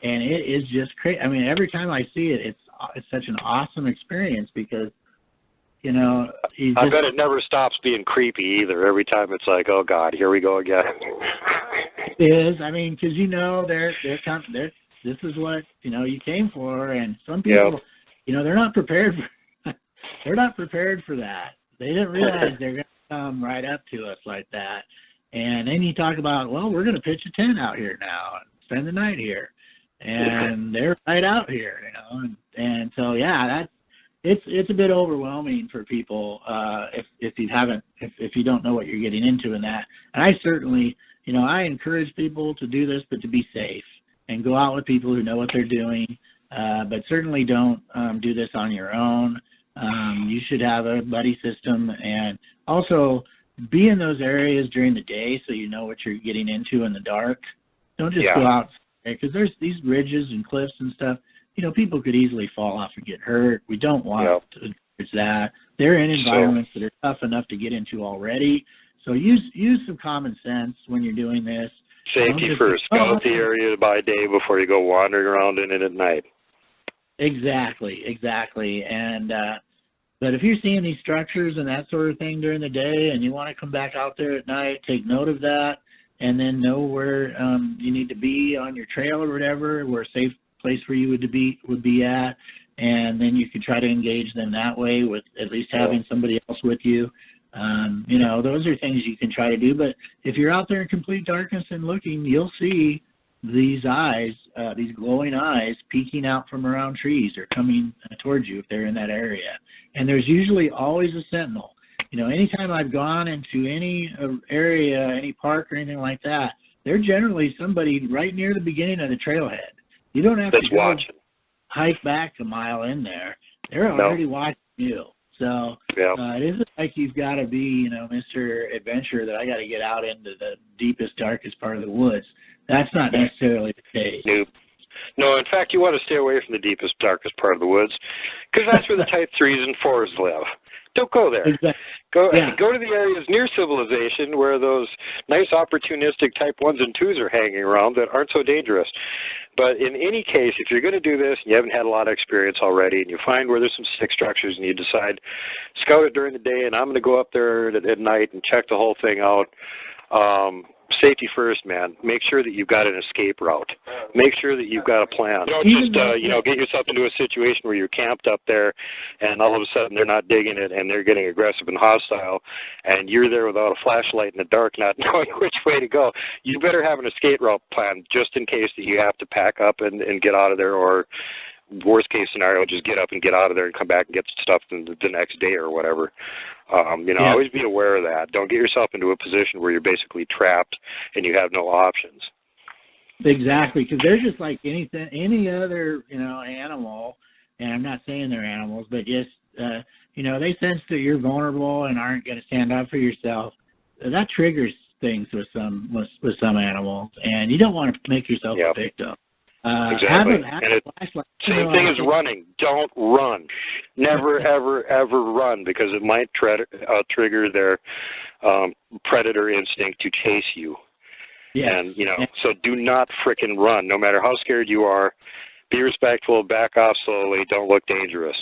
[SPEAKER 3] and it is just crazy. I mean, every time I see it, it's such an awesome experience, because, you know,
[SPEAKER 2] I bet it never stops being creepy either. Every time it's like, oh God, here we go again.
[SPEAKER 3] It is. I mean, because, you know, this is what, you know, you came for, and some people, you know, they're not prepared for that. They didn't realize they're going to come right up to us like that. And then you talk about, well, we're going to pitch a tent out here now and spend the night here, and they're right out here, you know, and so yeah, it's a bit overwhelming for people if you don't know what you're getting into in that. And I certainly, you know, I encourage people to do this, but to be safe and go out with people who know what they're doing. But certainly don't do this on your own. You should have a buddy system, and also be in those areas during the day so you know what you're getting into in the dark. Don't just go out, because there's these ridges and cliffs and stuff. You know, people could easily fall off and get hurt. We don't want to encourage that. They're in environments that are tough enough to get into already. So use some common sense when you're doing this.
[SPEAKER 2] Safety first. Scout the area by day before you go wandering around in it at night. Exactly.
[SPEAKER 3] And but if you're seeing these structures and that sort of thing during the day, and you want to come back out there at night, take note of that, and then know where you need to be on your trail or whatever, where a safe place for you would be at, and then you can try to engage them that way with at least having somebody else with you. You know, those are things you can try to do. But if you're out there in complete darkness and looking, you'll see these eyes, these glowing eyes peeking out from around trees or coming towards you if they're in that area. And there's usually always a sentinel. You know, anytime I've gone into any area, any park or anything like that, there's generally somebody right near the beginning of the trailhead. You don't have to hike back a mile in there. They're already watching you. So it isn't like you've got to be, you know, Mr. Adventurer, that I got to get out into the deepest, darkest part of the woods. That's not necessarily the case.
[SPEAKER 2] Nope. No, in fact, you want to stay away from the deepest, darkest part of the woods, because that's where the type 3s and 4s live. Don't go there.
[SPEAKER 3] Exactly.
[SPEAKER 2] Go to the areas near civilization where those nice opportunistic type 1s and 2s are hanging around that aren't so dangerous. But in any case, if you're going to do this and you haven't had a lot of experience already, and you find where there's some stick structures and you decide, scout it during the day and I'm going to go up there at night and check the whole thing out, safety first, man. Make sure that you've got an escape route. Make sure that you've got a plan. Don't just, get yourself into a situation where you're camped up there and all of a sudden they're not digging it and they're getting aggressive and hostile and you're there without a flashlight in the dark not knowing which way to go. You better have an escape route plan just in case that you have to pack up and get out of there, or worst case scenario, just get up and get out of there and come back and get stuff the next day or whatever. Always be aware of that. Don't get yourself into a position where you're basically trapped and you have no options.
[SPEAKER 3] Exactly, because they're just like any other, animal, and I'm not saying they're animals, but just, they sense that you're vulnerable and aren't going to stand up for yourself. That triggers things with some animals, and you don't want to make yourself a victim.
[SPEAKER 2] Exactly. Same thing as running. Don't run. Never, ever, ever run, because it might trigger their predator instinct to chase you. Yes. And, so do not frickin' run. No matter how scared you are, be respectful, back off slowly, don't look dangerous.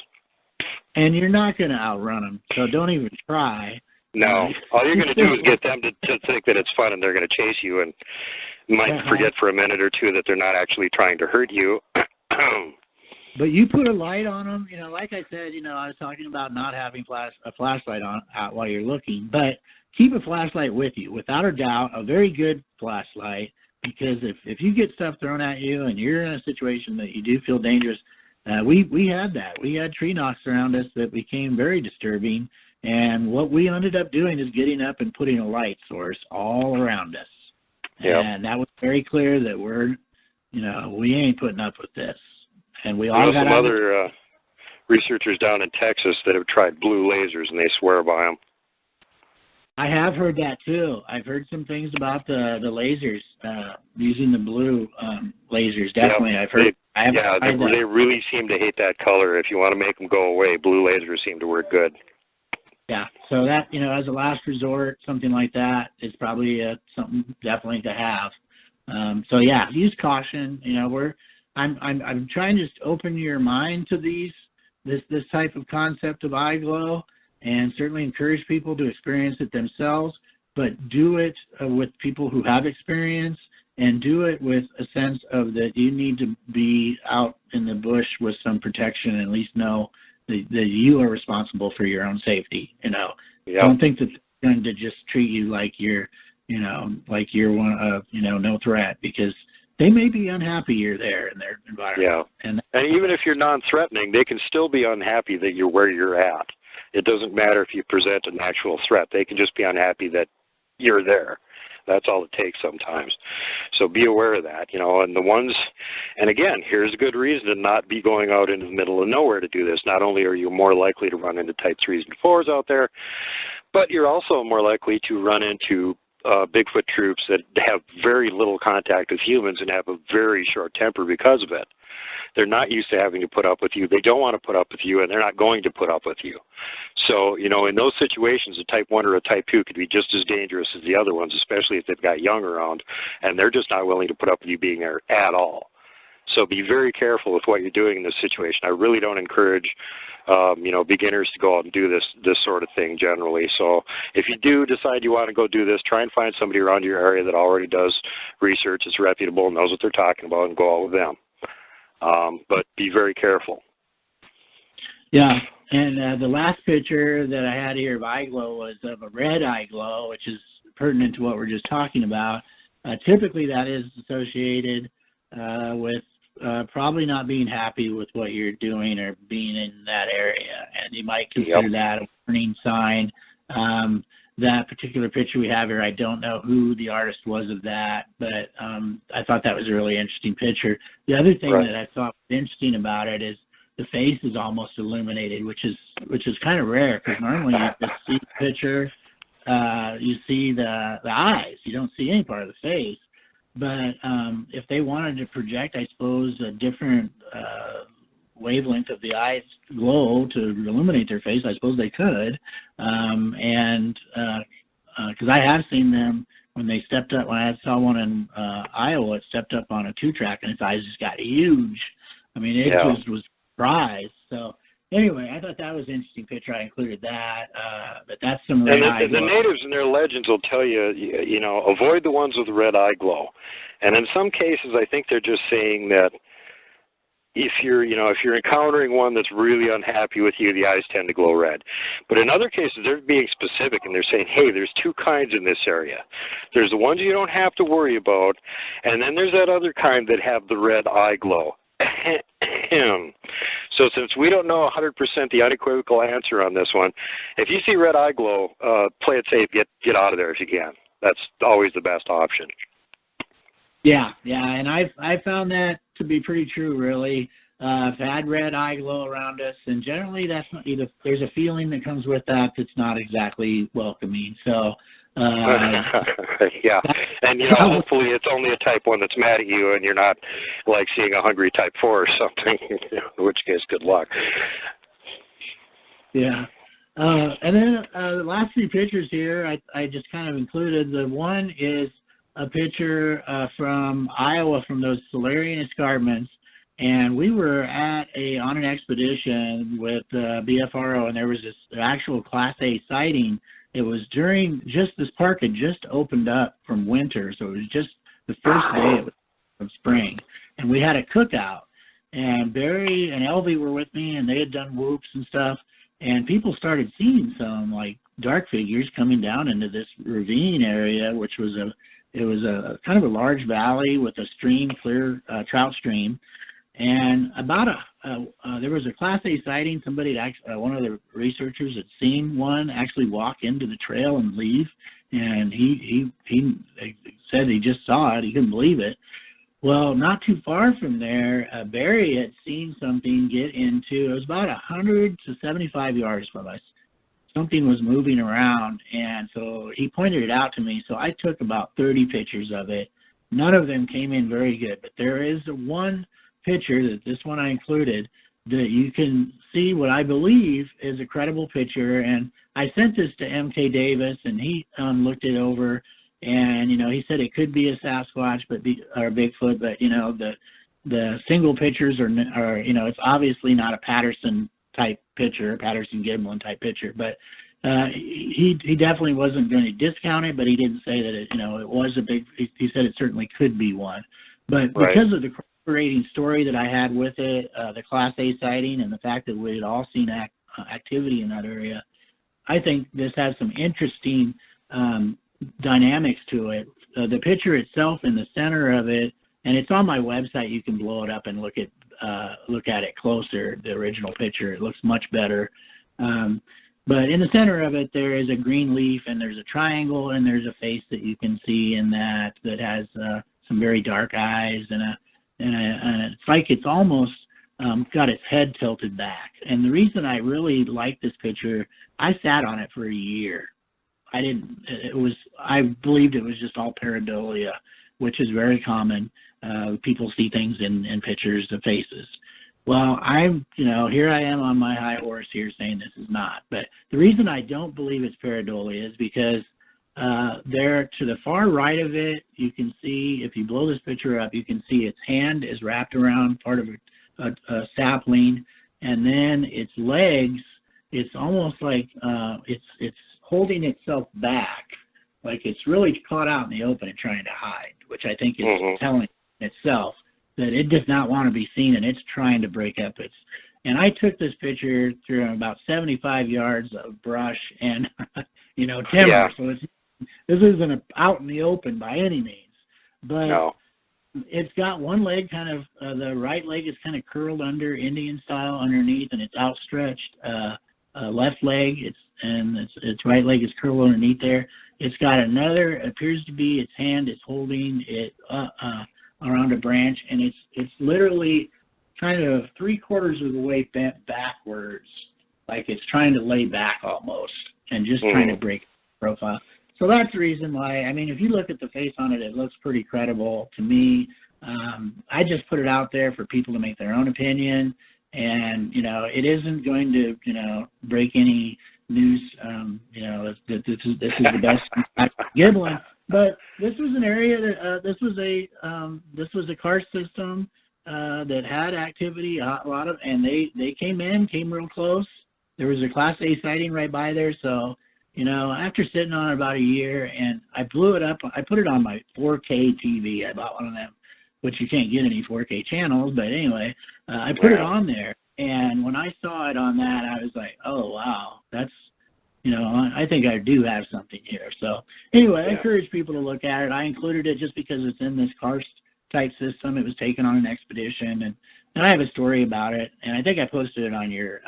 [SPEAKER 3] And you're not going to outrun them, so don't even try.
[SPEAKER 2] No. All you're going to do is get them to think that it's fun and they're going to chase you, and might forget for a minute or two that they're not actually trying to hurt you.
[SPEAKER 3] But you put a light on them. Like I said, I was talking about not having a flashlight out while you're looking, but keep a flashlight with you, without a doubt, a very good flashlight, because if you get stuff thrown at you and you're in a situation that you do feel dangerous, we had that. We had tree knocks around us that became very disturbing, and what we ended up doing is getting up and putting a light source all around us. Yep. And that was very clear that we ain't putting up with this. And we all got
[SPEAKER 2] some other researchers down in Texas that have tried blue lasers, and they swear by them.
[SPEAKER 3] I have heard that too. I've heard some things about the lasers, using the blue lasers. Definitely, yep. I've heard.
[SPEAKER 2] They really seem to hate that color. If you want to make them go away, blue lasers seem to work good.
[SPEAKER 3] Yeah, so that, as a last resort, something like that is probably something definitely to have. Use caution. I'm trying to just open your mind to this type of concept of eye glow, and certainly encourage people to experience it themselves, but do it with people who have experience, and do it with a sense of that you need to be out in the bush with some protection, and at least know that you are responsible for your own safety. Yep. Don't think that they're going to just treat you like you're one, no threat, because they may be unhappy you're there in their environment.
[SPEAKER 2] Yeah. And even if you're non-threatening, they can still be unhappy that you're where you're at. It doesn't matter if you present an actual threat. They can just be unhappy that you're there. That's all it takes sometimes. So be aware of that, and again, here's a good reason to not be going out into the middle of nowhere to do this. Not only are you more likely to run into type 3s and 4s out there, but you're also more likely to run into Bigfoot troops that have very little contact with humans and have a very short temper because of it. They're not used to having to put up with you. They don't want to put up with you, and they're not going to put up with you. So, in those situations, a type 1 or a type 2 could be just as dangerous as the other ones, especially if they've got young around, and they're just not willing to put up with you being there at all. So be very careful with what you're doing in this situation. I really don't encourage, beginners to go out and do this sort of thing generally. So if you do decide you want to go do this, try and find somebody around your area that already does research, is reputable, knows what they're talking about, and go out with them. But be very careful.
[SPEAKER 3] Yeah, and the last picture that I had here of eye glow was of a red eye glow, which is pertinent to what we're just talking about. Typically that is associated with probably not being happy with what you're doing or being in that area, and you might consider that a warning sign. That particular picture we have here, I don't know who the artist was of that, but I thought that was a really interesting picture. The other thing that I thought was interesting about it is the face is almost illuminated, which is kind of rare, because normally you just see the picture, you see the eyes, you don't see any part of the face. But if they wanted to project, I suppose, a different wavelength of the eyes glow to illuminate their face, I suppose they could. Because I have seen them when they stepped up. When I saw one in Iowa, it stepped up on a 2-track and its eyes just got huge. I mean, it just was surprised. So anyway, I thought that was an interesting picture. I included that. But that's some red
[SPEAKER 2] And
[SPEAKER 3] eye
[SPEAKER 2] the
[SPEAKER 3] glow.
[SPEAKER 2] natives and their legends will tell you, you know, avoid the ones with the red eye glow. And in some cases, I think they're just saying that if you're encountering one that's really unhappy with you, the eyes tend to glow red. But in other cases, they're being specific, and they're saying, hey, there's two kinds in this area. There's the ones you don't have to worry about, and then there's that other kind that have the red eye glow. So since we don't know 100% the unequivocal answer on this one, if you see red eye glow, play it safe, get out of there if you can. That's always the best option.
[SPEAKER 3] Yeah, and I found that to be pretty true, really. I've had red eye glow around us, and generally that's not either. There's a feeling that comes with that that's not exactly welcoming. So,
[SPEAKER 2] yeah, and hopefully it's only a type 1 that's mad at you, and you're not like seeing a hungry type 4 or something. In which case, good luck.
[SPEAKER 3] Yeah. And then the last few pictures here, I just kind of included. The one is a picture from Iowa from those Subterranean escarpments, and we were on an expedition with BFRO, and there was this actual Class A sighting. It was during this park had just opened up from winter, so it was just the first day of spring, and we had a cookout, and Barry and Elvie were with me, and they had done whoops and stuff, and people started seeing some like dark figures coming down into this ravine area, which was it was a kind of a large valley with a stream, clear trout stream, and about there was a Class A sighting. Somebody, one of the researchers, had seen one actually walk into the trail and leave, and he said he just saw it. He couldn't believe it. Well, not too far from there, Barry had seen something get into. It was about 100 to 75 yards from us. Something was moving around, and so he pointed it out to me. So I took about 30 pictures of it. None of them came in very good, but there is one picture, this one I included, that you can see what I believe is a credible picture. And I sent this to M.K. Davis, and he looked it over, and he said it could be a Sasquatch, or Bigfoot, but the single pictures are it's obviously not a Patterson type picture, Patterson Giblin type picture, but he definitely wasn't going to discount it, but he didn't say that it was a big. He said it certainly could be one, but because of the corroborating story that I had with it, the Class A sighting, and the fact that we had all seen activity in that area, I think this has some interesting dynamics to it. The picture itself in the center of it, and it's on my website. You can blow it up and look at it closer. The original picture, it looks much better. But in the center of it, there is a green leaf, and there's a triangle, and there's a face that you can see in that has some very dark eyes, and it's like it's almost got its head tilted back. And the reason I really like this picture, I sat on it for a year. I believed it was just all pareidolia, which is very common. People see things in pictures of faces. Well, here I am on my high horse here saying this is not. But the reason I don't believe it's pareidolia is because there to the far right of it, you can see, if you blow this picture up, you can see its hand is wrapped around part of a sapling, and then its legs, it's almost like it's holding itself back, like it's really caught out in the open and trying to hide, which I think is telling itself that it does not want to be seen, and it's trying to break up its. And I took this picture through about 75 yards of brush and timber, so this isn't out in the open by any means, but it's got one leg kind of the right leg is kind of curled under Indian style underneath, and it's outstretched. Left leg, its right leg is curled underneath there. It's got another, appears to be its hand is holding it around a branch, and it's literally kind of 3/4 of the way bent backwards, like it's trying to lay back almost, and just trying to break profile. So that's the reason why. I mean, if you look at the face on it, it looks pretty credible to me. I just put it out there for people to make their own opinion, and it isn't going to break any news. That this is the best Giblin. But this was an area that this was a karst system. that had activity, a lot of, and they came real close. There was a Class A sighting right by there, so, you know, after sitting on it about a year, and I blew it up, I put it on my 4K TV. I bought one of them, which you can't get any 4K channels, but anyway, I put it on there, and when I saw it on that, I was like, oh, wow, that's, you know, I think I do have something here. So anyway, I encourage people to look at it. I included it just because it's in this karst-type system. It was taken on an expedition, and I have a story about it, and I think I posted it on your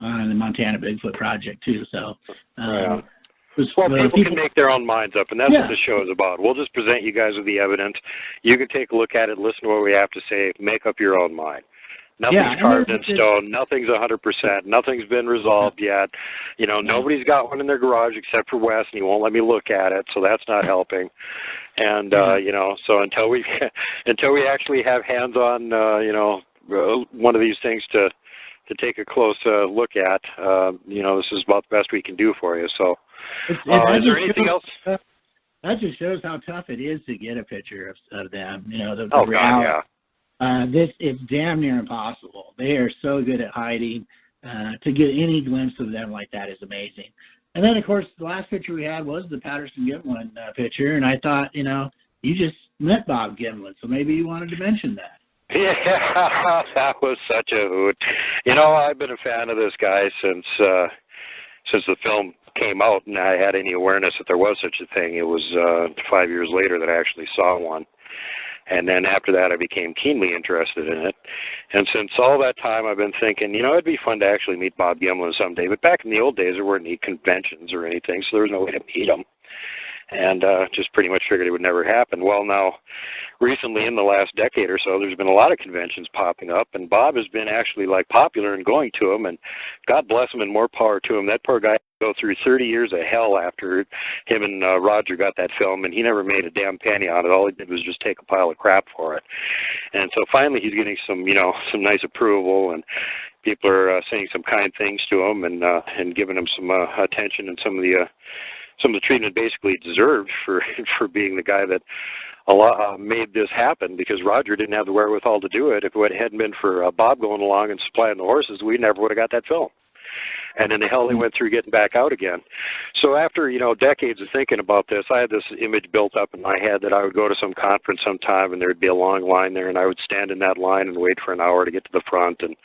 [SPEAKER 3] on the Montana Bigfoot Project too. So,
[SPEAKER 2] well, people can make their own minds up, and that's what the show is about. We'll just present you guys with the evidence. You can take a look at it, listen to what we have to say, make up your own mind. Nothing's carved in stone. Nothing's 100%. Nothing's been resolved yet. You know, nobody's got one in their garage except for Wes, and he won't let me look at it, so that's not helping. And you know, so until we actually have hands on, you know, one of these things to take a close look at, you know, this is about the best we can do for you. So, is there anything else?
[SPEAKER 3] That just shows how tough it is to get a picture of them. You know, the reality.
[SPEAKER 2] God,
[SPEAKER 3] it's damn near impossible. They are so good at hiding. To get any glimpse of them like that is amazing. And then, of course, the last picture we had was the Patterson Gimlin picture, and I thought, you know, you just met Bob Gimlin, so maybe you wanted to mention that.
[SPEAKER 2] Yeah, that was such a hoot. You know, I've been a fan of this guy since the film came out, and I had any awareness that there was such a thing. It was 5 years later that I actually saw one. And then after that, I became keenly interested in it. And since all that time, I've been thinking, you know, it'd be fun to actually meet Bob Gimlin someday. But back in the old days, there weren't any conventions or anything, so there was no way to meet him. And just pretty much figured it would never happen. Well, now, recently in the last decade or so, there's been a lot of conventions popping up, and Bob has been actually, like, popular and going to them, and God bless him and more power to him. That poor guy go through 30 years of hell after him and Roger got that film, and he never made a damn penny on it. All he did was just take a pile of crap for it. And so finally he's getting some, you know, some nice approval, and people are saying some kind things to him and giving him some attention and some of the treatment basically deserved for being the guy that made this happen, because Roger didn't have the wherewithal to do it. If it hadn't been for Bob going along and supplying the horses, we never would have got that film. And then the hell they went through getting back out again. So after, you know, decades of thinking about this, I had this image built up in my head that I would go to some conference sometime and there'd be a long line there, and I would stand in that line and wait for an hour to get to the front and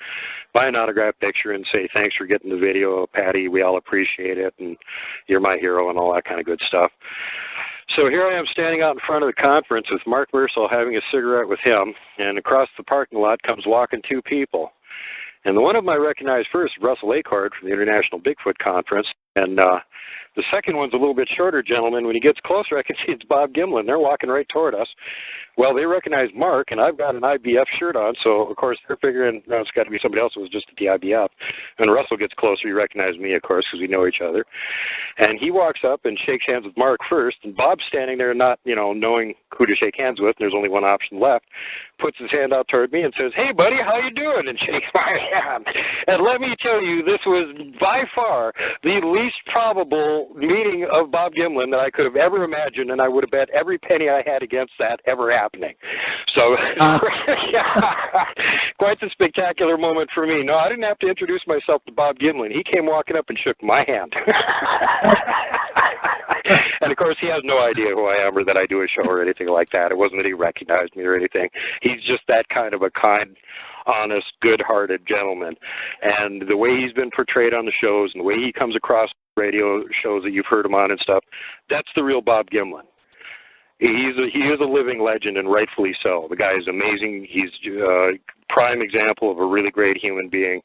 [SPEAKER 2] buy an autographed picture and say, thanks for getting the video, Patty, we all appreciate it, and you're my hero, and all that kind of good stuff. So here I am standing out in front of the conference with Mark Mersel having a cigarette with him, and across the parking lot comes walking two people. And the one of them I recognized first, Russell Acord from the International Bigfoot Conference, and the second one's a little bit shorter gentleman. When he gets closer, I can see it's Bob Gimlin. They're walking right toward us. Well, they recognize Mark, and I've got an IBF shirt on, so, of course, they're figuring, no, it's got to be somebody else who was just at the IBF. And Russell gets closer. He recognizes me, of course, because we know each other. And he walks up and shakes hands with Mark first, and Bob's standing there not, you know, knowing who to shake hands with, and there's only one option left, puts his hand out toward me and says, hey, buddy, how you doing? And shakes my hand. And let me tell you, this was by far the least probable meeting of Bob Gimlin that I could have ever imagined, and I would have bet every penny I had against that ever happening. So, quite the spectacular moment for me. No, I didn't have to introduce myself to Bob Gimlin. He came walking up and shook my hand. And, of course, he has no idea who I am or that I do a show or anything like that. It wasn't that he recognized me or anything. He's just that kind of a kind, honest, good-hearted gentleman. And the way he's been portrayed on the shows and the way he comes across radio shows that you've heard him on and stuff, that's the real Bob Gimlin. He is a living legend, and rightfully so. The guy is amazing. He's a prime example of a really great human being,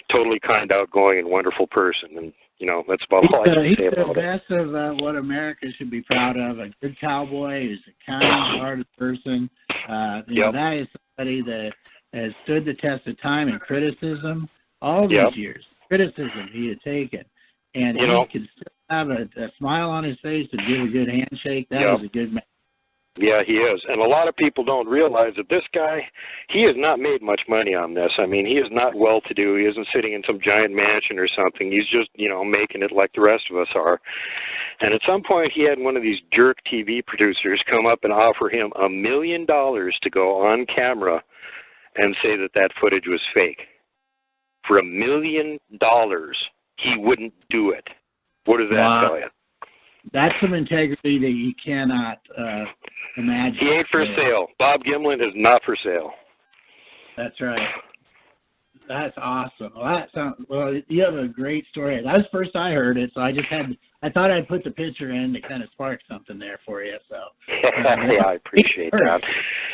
[SPEAKER 2] totally kind, outgoing, and wonderful person. And, you know, that's about all I can say about it.
[SPEAKER 3] He's the best of what America should be proud of. A good cowboy. He's a kind, hearted person. You know, that is somebody that has stood the test of time and criticism all these years. Criticism he had taken. And he could still have a smile on his face and give a good handshake. That is a good man.
[SPEAKER 2] Yeah, he is. And a lot of people don't realize that this guy, he has not made much money on this. I mean, he is not well-to-do. He isn't sitting in some giant mansion or something. He's just, you know, making it like the rest of us are. And at some point, he had one of these jerk TV producers come up and offer him $1 million to go on camera and say that that footage was fake. For $1 million, he wouldn't do it. What does that tell you?
[SPEAKER 3] That's some integrity that you cannot imagine.
[SPEAKER 2] He ain't for sale. Bob Gimlin is not for sale.
[SPEAKER 3] That's right. That's awesome. Well, you have a great story. That was the first I heard it, so I thought I'd put the picture in to kind of spark something there for you. So
[SPEAKER 2] yeah, I appreciate that.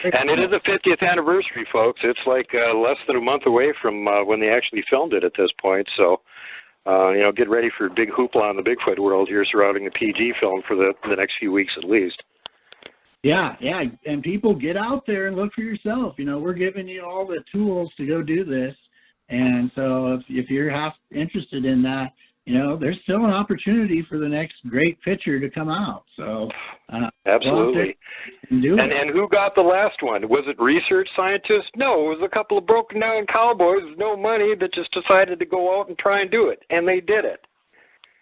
[SPEAKER 2] And it is the 50th anniversary, folks. It's like less than a month away from when they actually filmed it at this point. So, get ready for a big hoopla in the Bigfoot world here surrounding the PG film for the next few weeks at least.
[SPEAKER 3] Yeah, and people, get out there and look for yourself. We're giving you all the tools to go do this. And so if you're interested in that, there's still an opportunity for the next great picture to come out. So
[SPEAKER 2] absolutely. And who got the last one? Was it research scientists? No, it was a couple of broken down cowboys with no money that just decided to go out and try and do it. And they did it.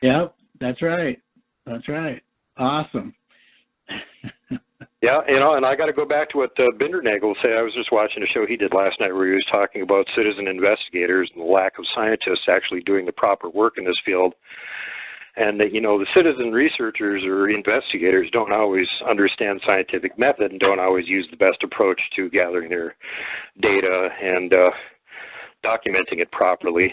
[SPEAKER 3] Yep, that's right. That's right. Awesome.
[SPEAKER 2] Yeah, and I got to go back to what Bindernagel said. I was just watching a show he did last night where he was talking about citizen investigators and the lack of scientists actually doing the proper work in this field. And that, the citizen researchers or investigators don't always understand scientific method and don't always use the best approach to gathering their data and documenting it properly.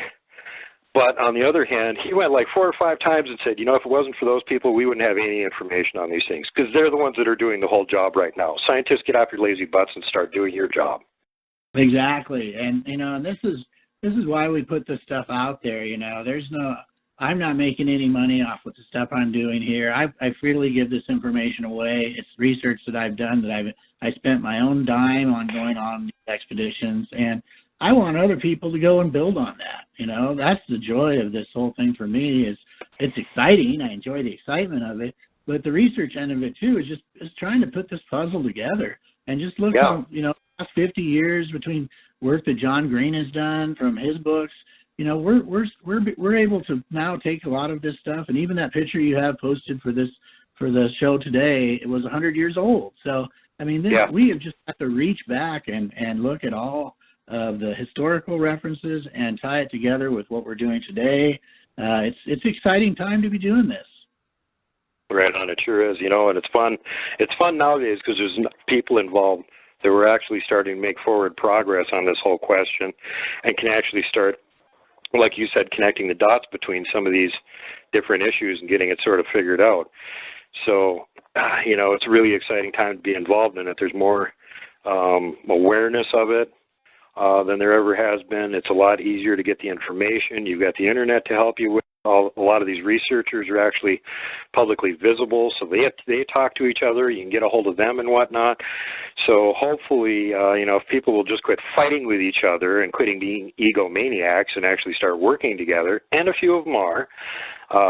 [SPEAKER 2] But on the other hand, he went like 4 or 5 times and said, if it wasn't for those people, we wouldn't have any information on these things because they're the ones that are doing the whole job right now. Scientists, get off your lazy butts and start doing your job.
[SPEAKER 3] Exactly. And, and this is why we put this stuff out there. I'm not making any money off with the stuff I'm doing here. I freely give this information away. It's research that I've done that I spent my own dime on going on these expeditions, and I want other people to go and build on that. That's the joy of this whole thing for me. Is it's exciting. I enjoy the excitement of it, but the research end of it too is trying to put this puzzle together and just look on, last 50 years between work that John Green has done from his books. We're able to now take a lot of this stuff, and even that picture you have posted for the show today, it was 100 years old. So we have just got to reach back and look at all of the historical references and tie it together with what we're doing today. It's an exciting time to be doing this.
[SPEAKER 2] Right on, it sure is, and it's fun. It's fun nowadays because there's people involved that we're actually starting to make forward progress on this whole question and can actually start, like you said, connecting the dots between some of these different issues and getting it sort of figured out. So, it's a really exciting time to be involved in it. There's more awareness of it than there ever has been. It's a lot easier to get the information. You've got the internet to help you with. A lot of these researchers are actually publicly visible, so they talk to each other. You can get a hold of them and whatnot. So hopefully, if people will just quit fighting with each other and quitting being egomaniacs and actually start working together, and a few of them are,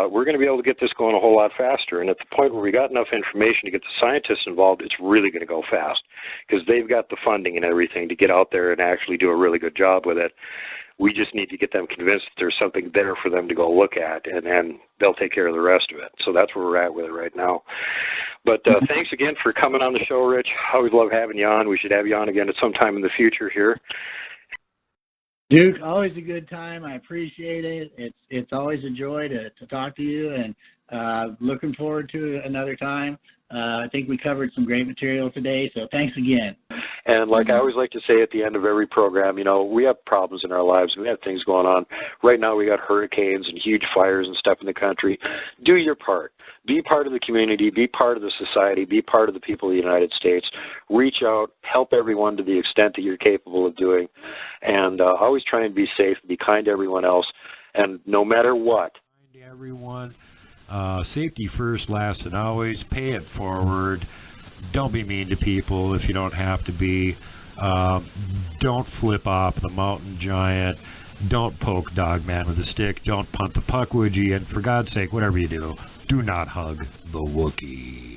[SPEAKER 2] we're going to be able to get this going a whole lot faster. And at the point where we got enough information to get the scientists involved, it's really going to go fast because they've got the funding and everything to get out there and actually do a really good job with it. We just need to get them convinced that there's something there for them to go look at, and then they'll take care of the rest of it. So that's where we're at with it right now. But thanks again for coming on the show, Rich. I always love having you on. We should have you on again at some time in the future here.
[SPEAKER 3] Duke, always a good time. I appreciate it. It's always a joy to talk to you, and looking forward to another time. I think we covered some great material today, so thanks again.
[SPEAKER 2] And like I always like to say at the end of every program, we have problems in our lives. We have things going on. Right now we got hurricanes and huge fires and stuff in the country. Do your part. Be part of the community. Be part of the society. Be part of the people of the United States. Reach out. Help everyone to the extent that you're capable of doing. And always try and be safe. Be kind to everyone else. And no matter what.
[SPEAKER 4] Kind to everyone. Safety first, last, and always. Pay it forward. Don't be mean to people if you don't have to be. Don't flip off the mountain giant. Don't poke Dogman with a stick. Don't punt the puck, would you? And for God's sake, whatever you do, do not hug the Wookiee.